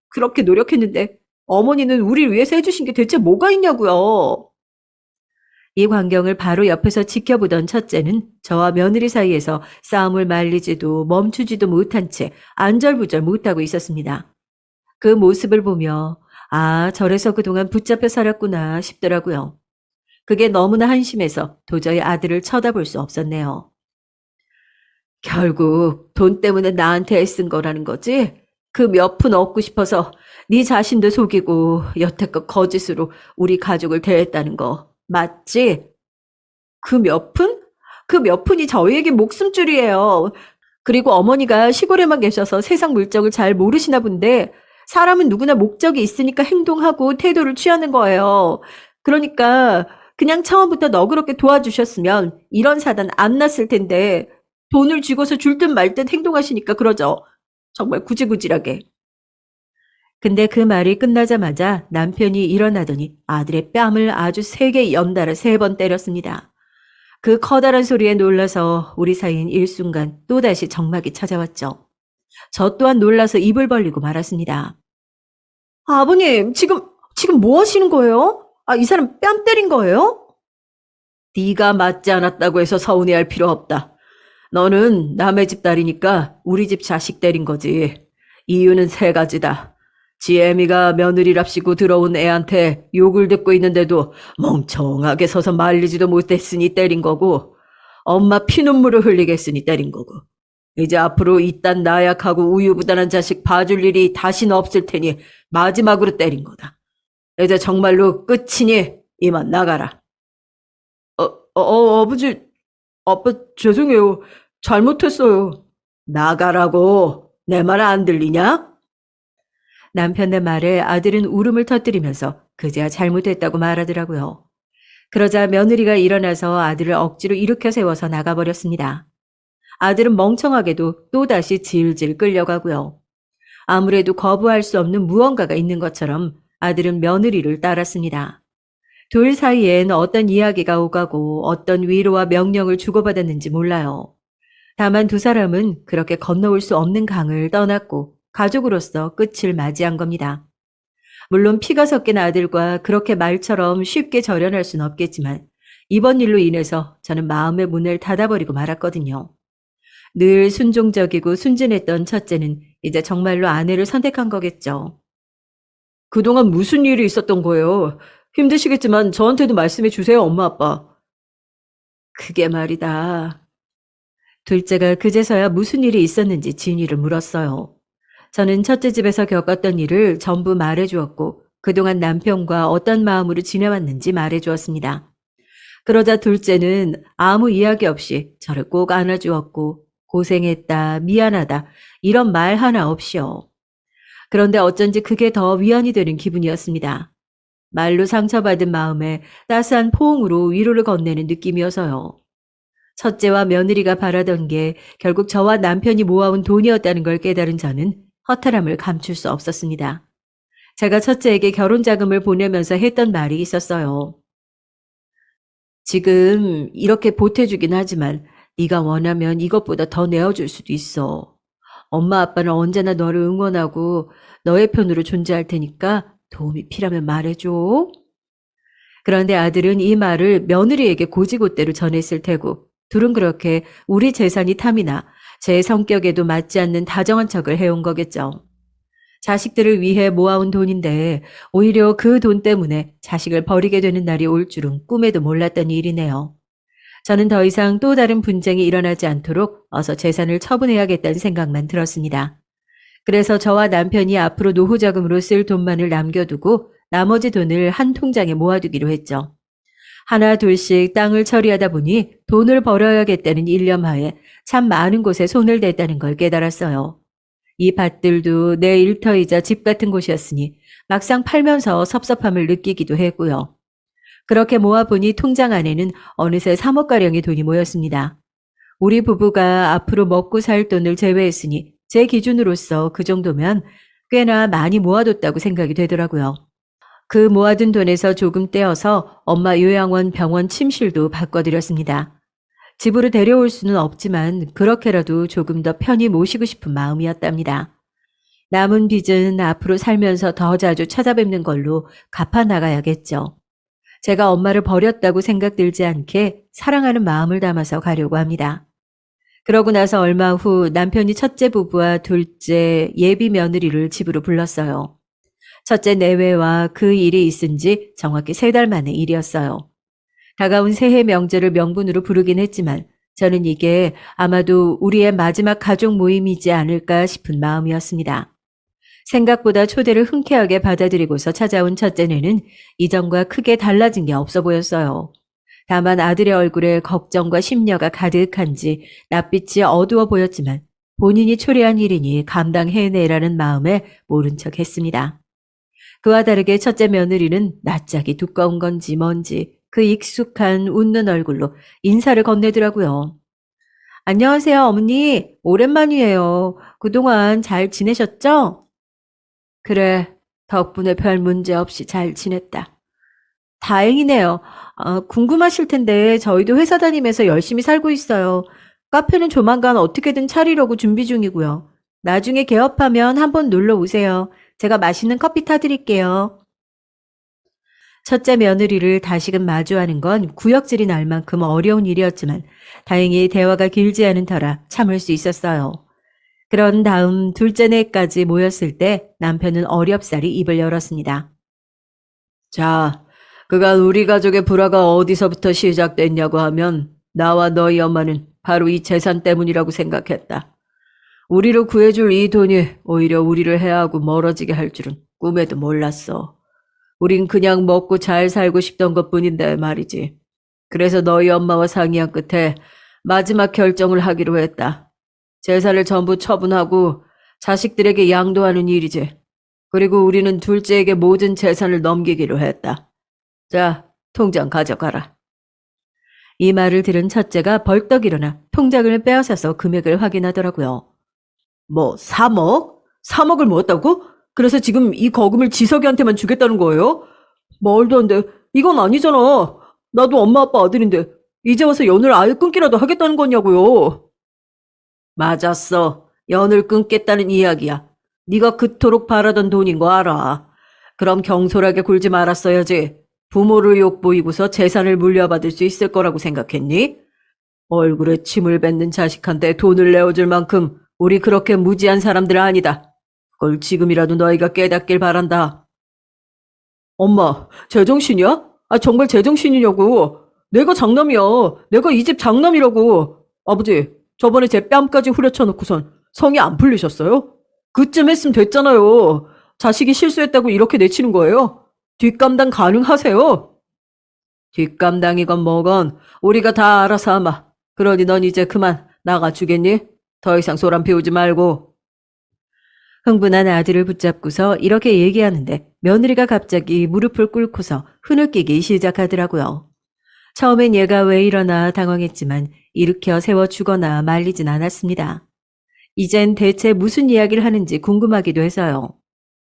그렇게 노력했는데 어머니는 우리를 위해서 해주신 게 대체 뭐가 있냐고요. 이 광경을 바로 옆에서 지켜보던 첫째는 저와 며느리 사이에서 싸움을 말리지도 멈추지도 못한 채 안절부절 못하고 있었습니다. 그 모습을 보며 저래서 그동안 붙잡혀 살았구나 싶더라고요. 그게 너무나 한심해서 도저히 아들을 쳐다볼 수 없었네요. 결국 돈 때문에 나한테 애쓴 거라는 거지? 그 몇 푼 얻고 싶어서 네 자신도 속이고 여태껏 거짓으로 우리 가족을 대했다는 거 맞지? 그 몇 푼? 그 몇 푼이 저희에게 목숨줄이에요. 그리고 어머니가 시골에만 계셔서 세상 물정을 잘 모르시나 본데 사람은 누구나 목적이 있으니까 행동하고 태도를 취하는 거예요. 그러니까 그냥 처음부터 너그럽게 도와주셨으면 이런 사단 안 났을 텐데 돈을 쥐고서 줄 듯 말 듯 행동하시니까 그러죠. 정말 구질구질하게. 근데 그 말이 끝나자마자 남편이 일어나더니 아들의 뺨을 아주 세게 연달아 3번 때렸습니다. 그 커다란 소리에 놀라서 우리 사이엔 일순간 또다시 적막이 찾아왔죠. 저 또한 놀라서 입을 벌리고 말았습니다. 아버님, 지금 뭐 하시는 거예요? 이 사람 뺨 때린 거예요? 네가 맞지 않았다고 해서 서운해할 필요 없다. 너는 남의 집 딸이니까 우리 집 자식 때린 거지. 이유는 3가지다. 지애미가 며느리랍시고 들어온 애한테 욕을 듣고 있는데도 멍청하게 서서 말리지도 못했으니 때린 거고, 엄마 피눈물을 흘리게 했으니 때린 거고, 이제 앞으로 이딴 나약하고 우유부단한 자식 봐줄 일이 다시는 없을 테니 마지막으로 때린 거다. 이제 정말로 끝이니 이만 나가라. 아버지, 아빠 죄송해요. 잘못했어요. 나가라고. 내 말 안 들리냐? 남편의 말에 아들은 울음을 터뜨리면서 그제야 잘못했다고 말하더라고요. 그러자 며느리가 일어나서 아들을 억지로 일으켜 세워서 나가버렸습니다. 아들은 멍청하게도 또다시 질질 끌려가고요. 아무래도 거부할 수 없는 무언가가 있는 것처럼 아들은 며느리를 따랐습니다. 둘 사이엔 어떤 이야기가 오가고 어떤 위로와 명령을 주고받았는지 몰라요. 다만 두 사람은 그렇게 건너올 수 없는 강을 떠났고 가족으로서 끝을 맞이한 겁니다. 물론 피가 섞인 아들과 그렇게 말처럼 쉽게 절연할 수는 없겠지만 이번 일로 인해서 저는 마음의 문을 닫아버리고 말았거든요. 늘 순종적이고 순진했던 첫째는 이제 정말로 아내를 선택한 거겠죠. 그동안 무슨 일이 있었던 거예요? 힘드시겠지만 저한테도 말씀해 주세요, 엄마, 아빠. 그게 말이다. 둘째가 그제서야 무슨 일이 있었는지 진위를 물었어요. 저는 첫째 집에서 겪었던 일을 전부 말해주었고 그동안 남편과 어떤 마음으로 지내왔는지 말해주었습니다. 그러자 둘째는 아무 이야기 없이 저를 꼭 안아주었고 고생했다, 미안하다 이런 말 하나 없이요. 그런데 어쩐지 그게 더 위안이 되는 기분이었습니다. 말로 상처받은 마음에 따스한 포옹으로 위로를 건네는 느낌이어서요. 첫째와 며느리가 바라던 게 결국 저와 남편이 모아온 돈이었다는 걸 깨달은 저는 허탈함을 감출 수 없었습니다. 제가 첫째에게 결혼 자금을 보내면서 했던 말이 있었어요. 지금 이렇게 보태주긴 하지만 네가 원하면 이것보다 더 내어줄 수도 있어. 엄마 아빠는 언제나 너를 응원하고 너의 편으로 존재할 테니까 도움이 필요하면 말해줘. 그런데 아들은 이 말을 며느리에게 고지고대로 전했을 테고 둘은 그렇게 우리 재산이 탐이나 제 성격에도 맞지 않는 다정한 척을 해온 거겠죠. 자식들을 위해 모아온 돈인데 오히려 그 돈 때문에 자식을 버리게 되는 날이 올 줄은 꿈에도 몰랐던 일이네요. 저는 더 이상 또 다른 분쟁이 일어나지 않도록 어서 재산을 처분해야겠다는 생각만 들었습니다. 그래서 저와 남편이 앞으로 노후 자금으로 쓸 돈만을 남겨두고 나머지 돈을 한 통장에 모아두기로 했죠. 하나 둘씩 땅을 처리하다 보니 돈을 벌어야겠다는 일념하에 참 많은 곳에 손을 댔다는 걸 깨달았어요. 이 밭들도 내 일터이자 집 같은 곳이었으니 막상 팔면서 섭섭함을 느끼기도 했고요. 그렇게 모아보니 통장 안에는 어느새 3억가량의 돈이 모였습니다. 우리 부부가 앞으로 먹고 살 돈을 제외했으니 제 기준으로서 그 정도면 꽤나 많이 모아뒀다고 생각이 되더라고요. 그 모아둔 돈에서 조금 떼어서 엄마 요양원 병원 침실도 바꿔드렸습니다. 집으로 데려올 수는 없지만 그렇게라도 조금 더 편히 모시고 싶은 마음이었답니다. 남은 빚은 앞으로 살면서 더 자주 찾아뵙는 걸로 갚아 나가야겠죠. 제가 엄마를 버렸다고 생각 들지 않게 사랑하는 마음을 담아서 가려고 합니다. 그러고 나서 얼마 후 남편이 첫째 부부와 둘째 예비 며느리를 집으로 불렀어요. 첫째 내외와 그 일이 있은 지 정확히 3달 만의 일이었어요. 다가온 새해 명절을 명분으로 부르긴 했지만 저는 이게 아마도 우리의 마지막 가족 모임이지 않을까 싶은 마음이었습니다. 생각보다 초대를 흔쾌하게 받아들이고서 찾아온 첫째네는 이전과 크게 달라진 게 없어 보였어요. 다만 아들의 얼굴에 걱정과 심려가 가득한지 낯빛이 어두워 보였지만 본인이 초래한 일이니 감당해내라는 마음에 모른 척 했습니다. 그와 다르게 첫째 며느리는 낯짝이 두꺼운 건지 뭔지 그 익숙한 웃는 얼굴로 인사를 건네더라고요. 안녕하세요, 어머니. 오랜만이에요. 그동안 잘 지내셨죠? 그래, 덕분에 별 문제 없이 잘 지냈다. 다행이네요. 궁금하실 텐데 저희도 회사 다니면서 열심히 살고 있어요. 카페는 조만간 어떻게든 차리려고 준비 중이고요. 나중에 개업하면 한번 놀러 오세요. 제가 맛있는 커피 타드릴게요. 첫째 며느리를 다시금 마주하는 건 구역질이 날 만큼 어려운 일이었지만 다행히 대화가 길지 않은 터라 참을 수 있었어요. 그런 다음 둘째 내까지 모였을 때 남편은 어렵사리 입을 열었습니다. 자, 그간 우리 가족의 불화가 어디서부터 시작됐냐고 하면 나와 너희 엄마는 바로 이 재산 때문이라고 생각했다. 우리를 구해줄 이 돈이 오히려 우리를 해하고 멀어지게 할 줄은 꿈에도 몰랐어. 우린 그냥 먹고 잘 살고 싶던 것뿐인데 말이지. 그래서 너희 엄마와 상의한 끝에 마지막 결정을 하기로 했다. 재산을 전부 처분하고 자식들에게 양도하는 일이지. 그리고 우리는 둘째에게 모든 재산을 넘기기로 했다. 자, 통장 가져가라. 이 말을 들은 첫째가 벌떡 일어나 통장을 빼앗아서 금액을 확인하더라고요. 뭐 3억? 3억을 모았다고? 그래서 지금 이 거금을 지석이한테만 주겠다는 거예요? 말도 안 돼. 이건 아니잖아. 나도 엄마 아빠 아들인데 이제 와서 연을 아예 끊기라도 하겠다는 거냐고요. 맞았어. 연을 끊겠다는 이야기야. 네가 그토록 바라던 돈인 거 알아. 그럼 경솔하게 굴지 말았어야지. 부모를 욕보이고서 재산을 물려받을 수 있을 거라고 생각했니? 얼굴에 침을 뱉는 자식한테 돈을 내어줄 만큼 우리 그렇게 무지한 사람들 아니다. 그걸 지금이라도 너희가 깨닫길 바란다. 엄마, 제정신이야? 아, 정말 제정신이냐고. 내가 장남이야. 내가 이 집 장남이라고. 아버지, 저번에 제 뺨까지 후려쳐놓고선 성이 안 풀리셨어요? 그쯤 했으면 됐잖아요. 자식이 실수했다고 이렇게 내치는 거예요? 뒷감당 가능하세요? 뒷감당이건 뭐건 우리가 다 알아서 하마. 그러니 넌 이제 그만 나가주겠니? 더 이상 소란 피우지 말고. 흥분한 아들을 붙잡고서 이렇게 얘기하는데 며느리가 갑자기 무릎을 꿇고서 흐느끼기 시작하더라고요. 처음엔 얘가 왜 이러나 당황했지만 일으켜 세워주거나 말리진 않았습니다. 이젠 대체 무슨 이야기를 하는지 궁금하기도 해서요.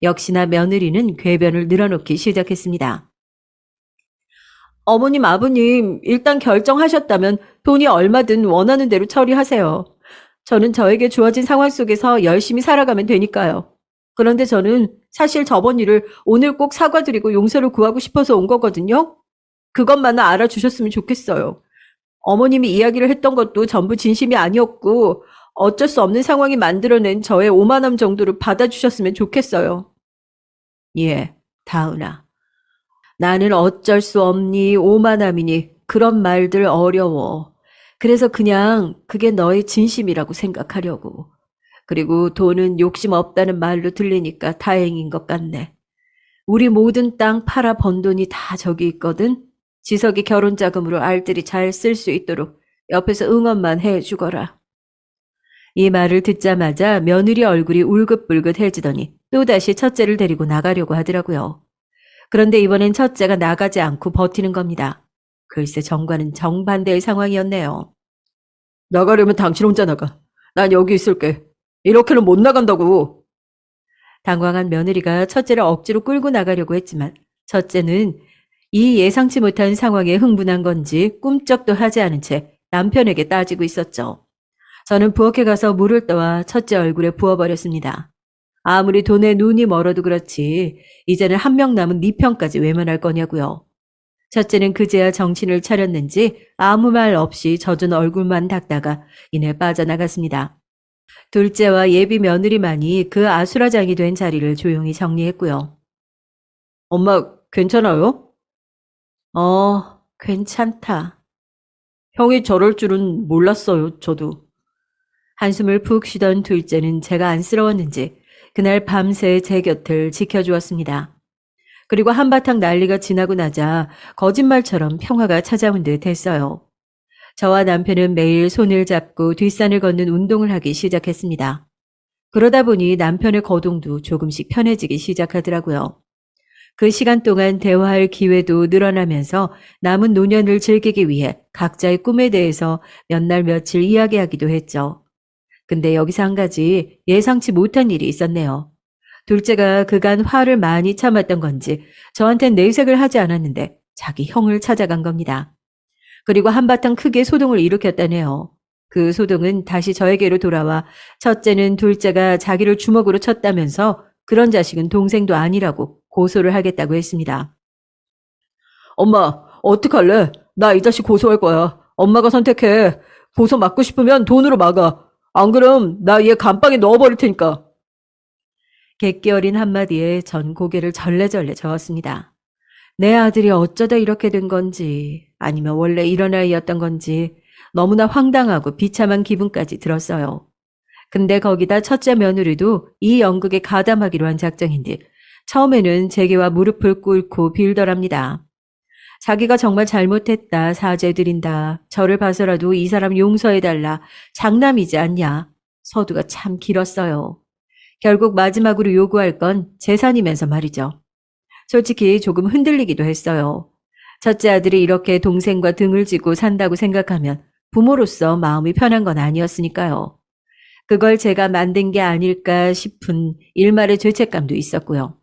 역시나 며느리는 궤변을 늘어놓기 시작했습니다. 어머님, 아버님, 일단 결정하셨다면 돈이 얼마든 원하는 대로 처리하세요. 저는 저에게 주어진 상황 속에서 열심히 살아가면 되니까요. 그런데 저는 사실 저번 일을 오늘 꼭 사과드리고 용서를 구하고 싶어서 온 거거든요. 그것만 알아주셨으면 좋겠어요. 어머님이 이야기를 했던 것도 전부 진심이 아니었고 어쩔 수 없는 상황이 만들어낸 저의 오만함 정도를 받아주셨으면 좋겠어요. 예, 다은아. 나는 어쩔 수 없니, 오만함이니 그런 말들 어려워. 그래서 그냥 그게 너의 진심이라고 생각하려고. 그리고 돈은 욕심 없다는 말로 들리니까 다행인 것 같네. 우리 모든 땅 팔아 번 돈이 다 저기 있거든. 지석이 결혼 자금으로 알뜰히 잘 쓸 수 있도록 옆에서 응원만 해주거라. 이 말을 듣자마자 며느리 얼굴이 울긋불긋해지더니 또다시 첫째를 데리고 나가려고 하더라고요. 그런데 이번엔 첫째가 나가지 않고 버티는 겁니다. 글쎄 정과는 정반대의 상황이었네요. 나가려면 당신 혼자 나가. 난 여기 있을게. 이렇게는 못 나간다고. 당황한 며느리가 첫째를 억지로 끌고 나가려고 했지만 첫째는 이 예상치 못한 상황에 흥분한 건지 꿈쩍도 하지 않은 채 남편에게 따지고 있었죠. 저는 부엌에 가서 물을 떠와 첫째 얼굴에 부어버렸습니다. 아무리 돈에 눈이 멀어도 그렇지 이제는 한 명 남은 네 편까지 외면할 거냐고요. 첫째는 그제야 정신을 차렸는지 아무 말 없이 젖은 얼굴만 닦다가 이내 빠져나갔습니다. 둘째와 예비 며느리만이 그 아수라장이 된 자리를 조용히 정리했고요. 엄마, 괜찮아요? 괜찮다. 형이 저럴 줄은 몰랐어요, 저도. 한숨을 푹 쉬던 둘째는 제가 안쓰러웠는지 그날 밤새 제 곁을 지켜주었습니다. 그리고 한바탕 난리가 지나고 나자 거짓말처럼 평화가 찾아온 듯 했어요. 저와 남편은 매일 손을 잡고 뒷산을 걷는 운동을 하기 시작했습니다. 그러다 보니 남편의 거동도 조금씩 편해지기 시작하더라고요. 그 시간 동안 대화할 기회도 늘어나면서 남은 노년을 즐기기 위해 각자의 꿈에 대해서 몇 날 며칠 이야기하기도 했죠. 근데 여기서 한 가지 예상치 못한 일이 있었네요. 둘째가 그간 화를 많이 참았던 건지 저한텐 내색을 하지 않았는데 자기 형을 찾아간 겁니다. 그리고 한바탕 크게 소동을 일으켰다네요. 그 소동은 다시 저에게로 돌아와 첫째는 둘째가 자기를 주먹으로 쳤다면서 그런 자식은 동생도 아니라고 고소를 하겠다고 했습니다. 엄마, 어떡할래? 나 이 자식 고소할 거야. 엄마가 선택해. 고소 막고 싶으면 돈으로 막아. 안 그럼 나 얘 감방에 넣어버릴 테니까. 객기 어린 한마디에 전 고개를 절레절레 저었습니다. 내 아들이 어쩌다 이렇게 된 건지 아니면 원래 이런 아이였던 건지 너무나 황당하고 비참한 기분까지 들었어요. 근데 거기다 첫째 며느리도 이 연극에 가담하기로 한 작정인데 처음에는 제게와 무릎을 꿇고 빌더랍니다. 자기가 정말 잘못했다, 사죄드린다, 저를 봐서라도 이 사람 용서해달라, 장남이지 않냐. 서두가 참 길었어요. 결국 마지막으로 요구할 건 재산이면서 말이죠. 솔직히 조금 흔들리기도 했어요. 첫째 아들이 이렇게 동생과 등을 지고 산다고 생각하면 부모로서 마음이 편한 건 아니었으니까요. 그걸 제가 만든 게 아닐까 싶은 일말의 죄책감도 있었고요.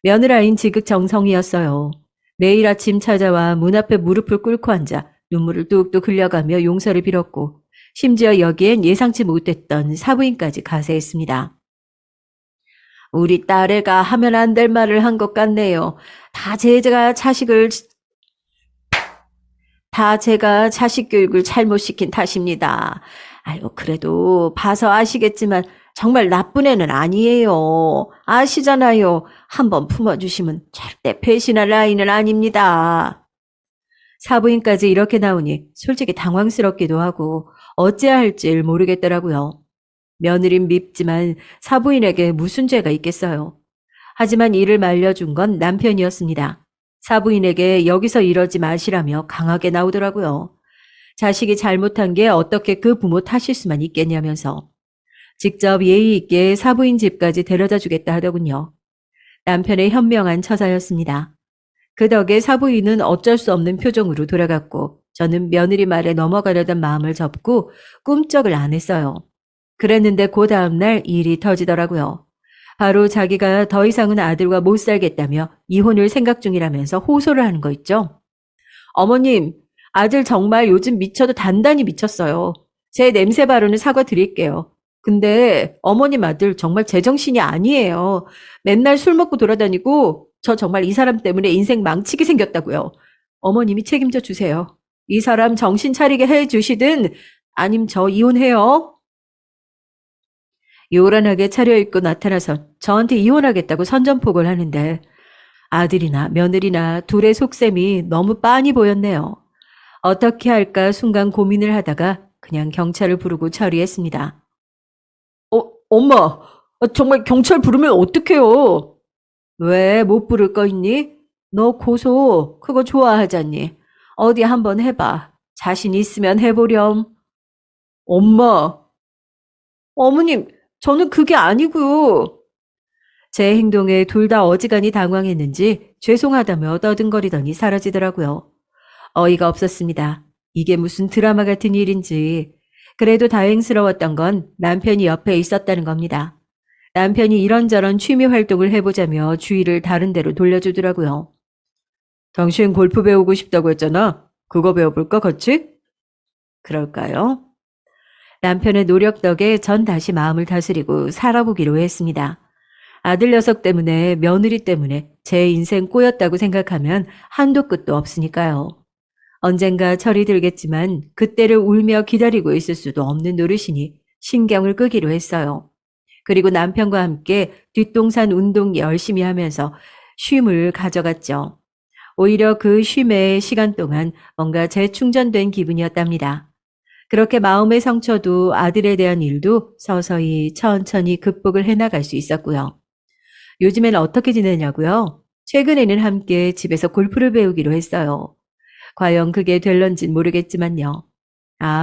며느라인 지극정성이었어요. 매일 아침 찾아와 문 앞에 무릎을 꿇고 앉아 눈물을 뚝뚝 흘려가며 용서를 빌었고 심지어 여기엔 예상치 못했던 사부인까지 가세했습니다. 우리 딸애가 하면 안 될 말을 한 것 같네요. 다 제가 자식 교육을 잘못 시킨 탓입니다. 아유, 그래도 봐서 아시겠지만 정말 나쁜 애는 아니에요. 아시잖아요. 한번 품어주시면 절대 배신할 아이는 아닙니다. 사부인까지 이렇게 나오니 솔직히 당황스럽기도 하고 어찌해야 할지 모르겠더라고요. 며느린 밉지만 사부인에게 무슨 죄가 있겠어요. 하지만 이를 말려준 건 남편이었습니다. 사부인에게 여기서 이러지 마시라며 강하게 나오더라고요. 자식이 잘못한 게 어떻게 그 부모 탓일 수만 있겠냐면서 직접 예의 있게 사부인 집까지 데려다 주겠다 하더군요. 남편의 현명한 처사였습니다. 그 덕에 사부인은 어쩔 수 없는 표정으로 돌아갔고 저는 며느리 말에 넘어가려던 마음을 접고 꿈쩍을 안 했어요. 그랬는데 그 다음날 일이 터지더라고요. 바로 자기가 더 이상은 아들과 못 살겠다며 이혼을 생각 중이라면서 호소를 하는 거 있죠. 어머님, 아들 정말 요즘 미쳐도 단단히 미쳤어요. 제 냄새 바르는 사과 드릴게요. 근데 어머님 아들 정말 제정신이 아니에요. 맨날 술 먹고 돌아다니고 저 정말 이 사람 때문에 인생 망치게 생겼다고요. 어머님이 책임져 주세요. 이 사람 정신 차리게 해 주시든 아님 저 이혼해요. 요란하게 차려입고 나타나서 저한테 이혼하겠다고 선전포고를 하는데 아들이나 며느리나 둘의 속셈이 너무 빤히 보였네요. 어떻게 할까 순간 고민을 하다가 그냥 경찰을 부르고 처리했습니다. 엄마, 정말 경찰 부르면 어떡해요? 왜 못 부를 거 있니? 너 고소 그거 좋아하잖니. 어디 한번 해봐. 자신 있으면 해보렴. 엄마, 어머님, 저는 그게 아니고요. 제 행동에 둘 다 어지간히 당황했는지 죄송하다며 떠든거리더니 사라지더라고요. 어이가 없었습니다. 이게 무슨 드라마 같은 일인지. 그래도 다행스러웠던 건 남편이 옆에 있었다는 겁니다. 남편이 이런저런 취미 활동을 해보자며 주의를 다른 데로 돌려주더라고요. 당신 골프 배우고 싶다고 했잖아. 그거 배워볼까 같이? 그럴까요? 남편의 노력 덕에 전 다시 마음을 다스리고 살아보기로 했습니다. 아들 녀석 때문에 며느리 때문에 제 인생 꼬였다고 생각하면 한도 끝도 없으니까요. 언젠가 철이 들겠지만 그때를 울며 기다리고 있을 수도 없는 노릇이니 신경을 끄기로 했어요. 그리고 남편과 함께 뒷동산 운동 열심히 하면서 쉼을 가져갔죠. 오히려 그 쉼의 시간 동안 뭔가 재충전된 기분이었답니다. 그렇게 마음의 상처도 아들에 대한 일도 서서히 천천히 극복을 해나갈 수 있었고요. 요즘엔 어떻게 지내냐고요? 최근에는 함께 집에서 골프를 배우기로 했어요. 과연 그게 될런진 모르겠지만요.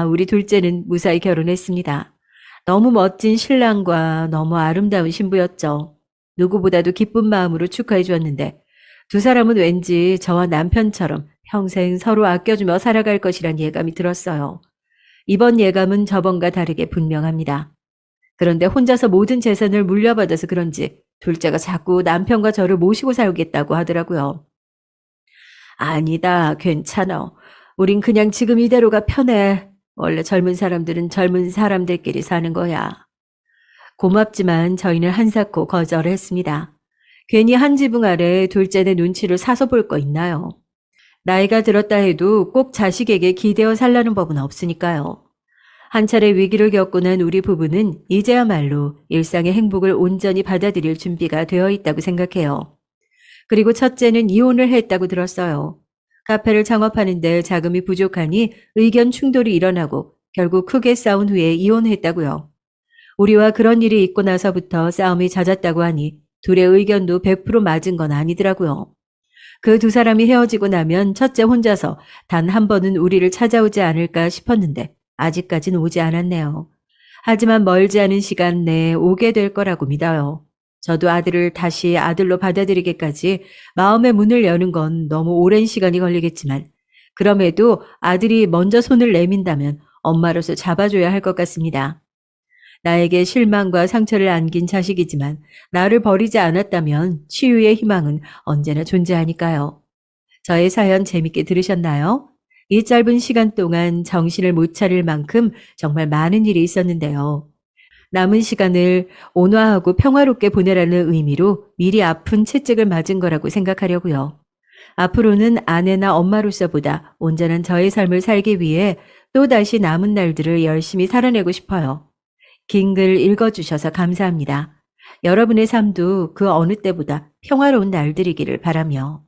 우리 둘째는 무사히 결혼했습니다. 너무 멋진 신랑과 너무 아름다운 신부였죠. 누구보다도 기쁜 마음으로 축하해 주었는데 두 사람은 왠지 저와 남편처럼 평생 서로 아껴주며 살아갈 것이란 예감이 들었어요. 이번 예감은 저번과 다르게 분명합니다. 그런데 혼자서 모든 재산을 물려받아서 그런지 둘째가 자꾸 남편과 저를 모시고 살겠다고 하더라고요. 아니다, 괜찮아. 우린 그냥 지금 이대로가 편해. 원래 젊은 사람들은 젊은 사람들끼리 사는 거야. 고맙지만 저희는 한사코 거절했습니다. 괜히 한 지붕 아래 둘째네 눈치를 사서 볼 거 있나요? 나이가 들었다 해도 꼭 자식에게 기대어 살라는 법은 없으니까요. 한 차례 위기를 겪고 난 우리 부부는 이제야말로 일상의 행복을 온전히 받아들일 준비가 되어 있다고 생각해요. 그리고 첫째는 이혼을 했다고 들었어요. 카페를 창업하는데 자금이 부족하니 의견 충돌이 일어나고 결국 크게 싸운 후에 이혼했다고요. 우리와 그런 일이 있고 나서부터 싸움이 잦았다고 하니 둘의 의견도 100% 맞은 건 아니더라고요. 그 두 사람이 헤어지고 나면 첫째 혼자서 단 한 번은 우리를 찾아오지 않을까 싶었는데 아직까진 오지 않았네요. 하지만 멀지 않은 시간 내에 오게 될 거라고 믿어요. 저도 아들을 다시 아들로 받아들이기까지 마음의 문을 여는 건 너무 오랜 시간이 걸리겠지만, 그럼에도 아들이 먼저 손을 내민다면 엄마로서 잡아줘야 할 것 같습니다. 나에게 실망과 상처를 안긴 자식이지만 나를 버리지 않았다면 치유의 희망은 언제나 존재하니까요. 저의 사연 재밌게 들으셨나요? 이 짧은 시간 동안 정신을 못 차릴 만큼 정말 많은 일이 있었는데요. 남은 시간을 온화하고 평화롭게 보내라는 의미로 미리 아픈 채찍을 맞은 거라고 생각하려고요. 앞으로는 아내나 엄마로서보다 온전한 저의 삶을 살기 위해 또다시 남은 날들을 열심히 살아내고 싶어요. 긴 글 읽어주셔서 감사합니다. 여러분의 삶도 그 어느 때보다 평화로운 날들이기를 바라며.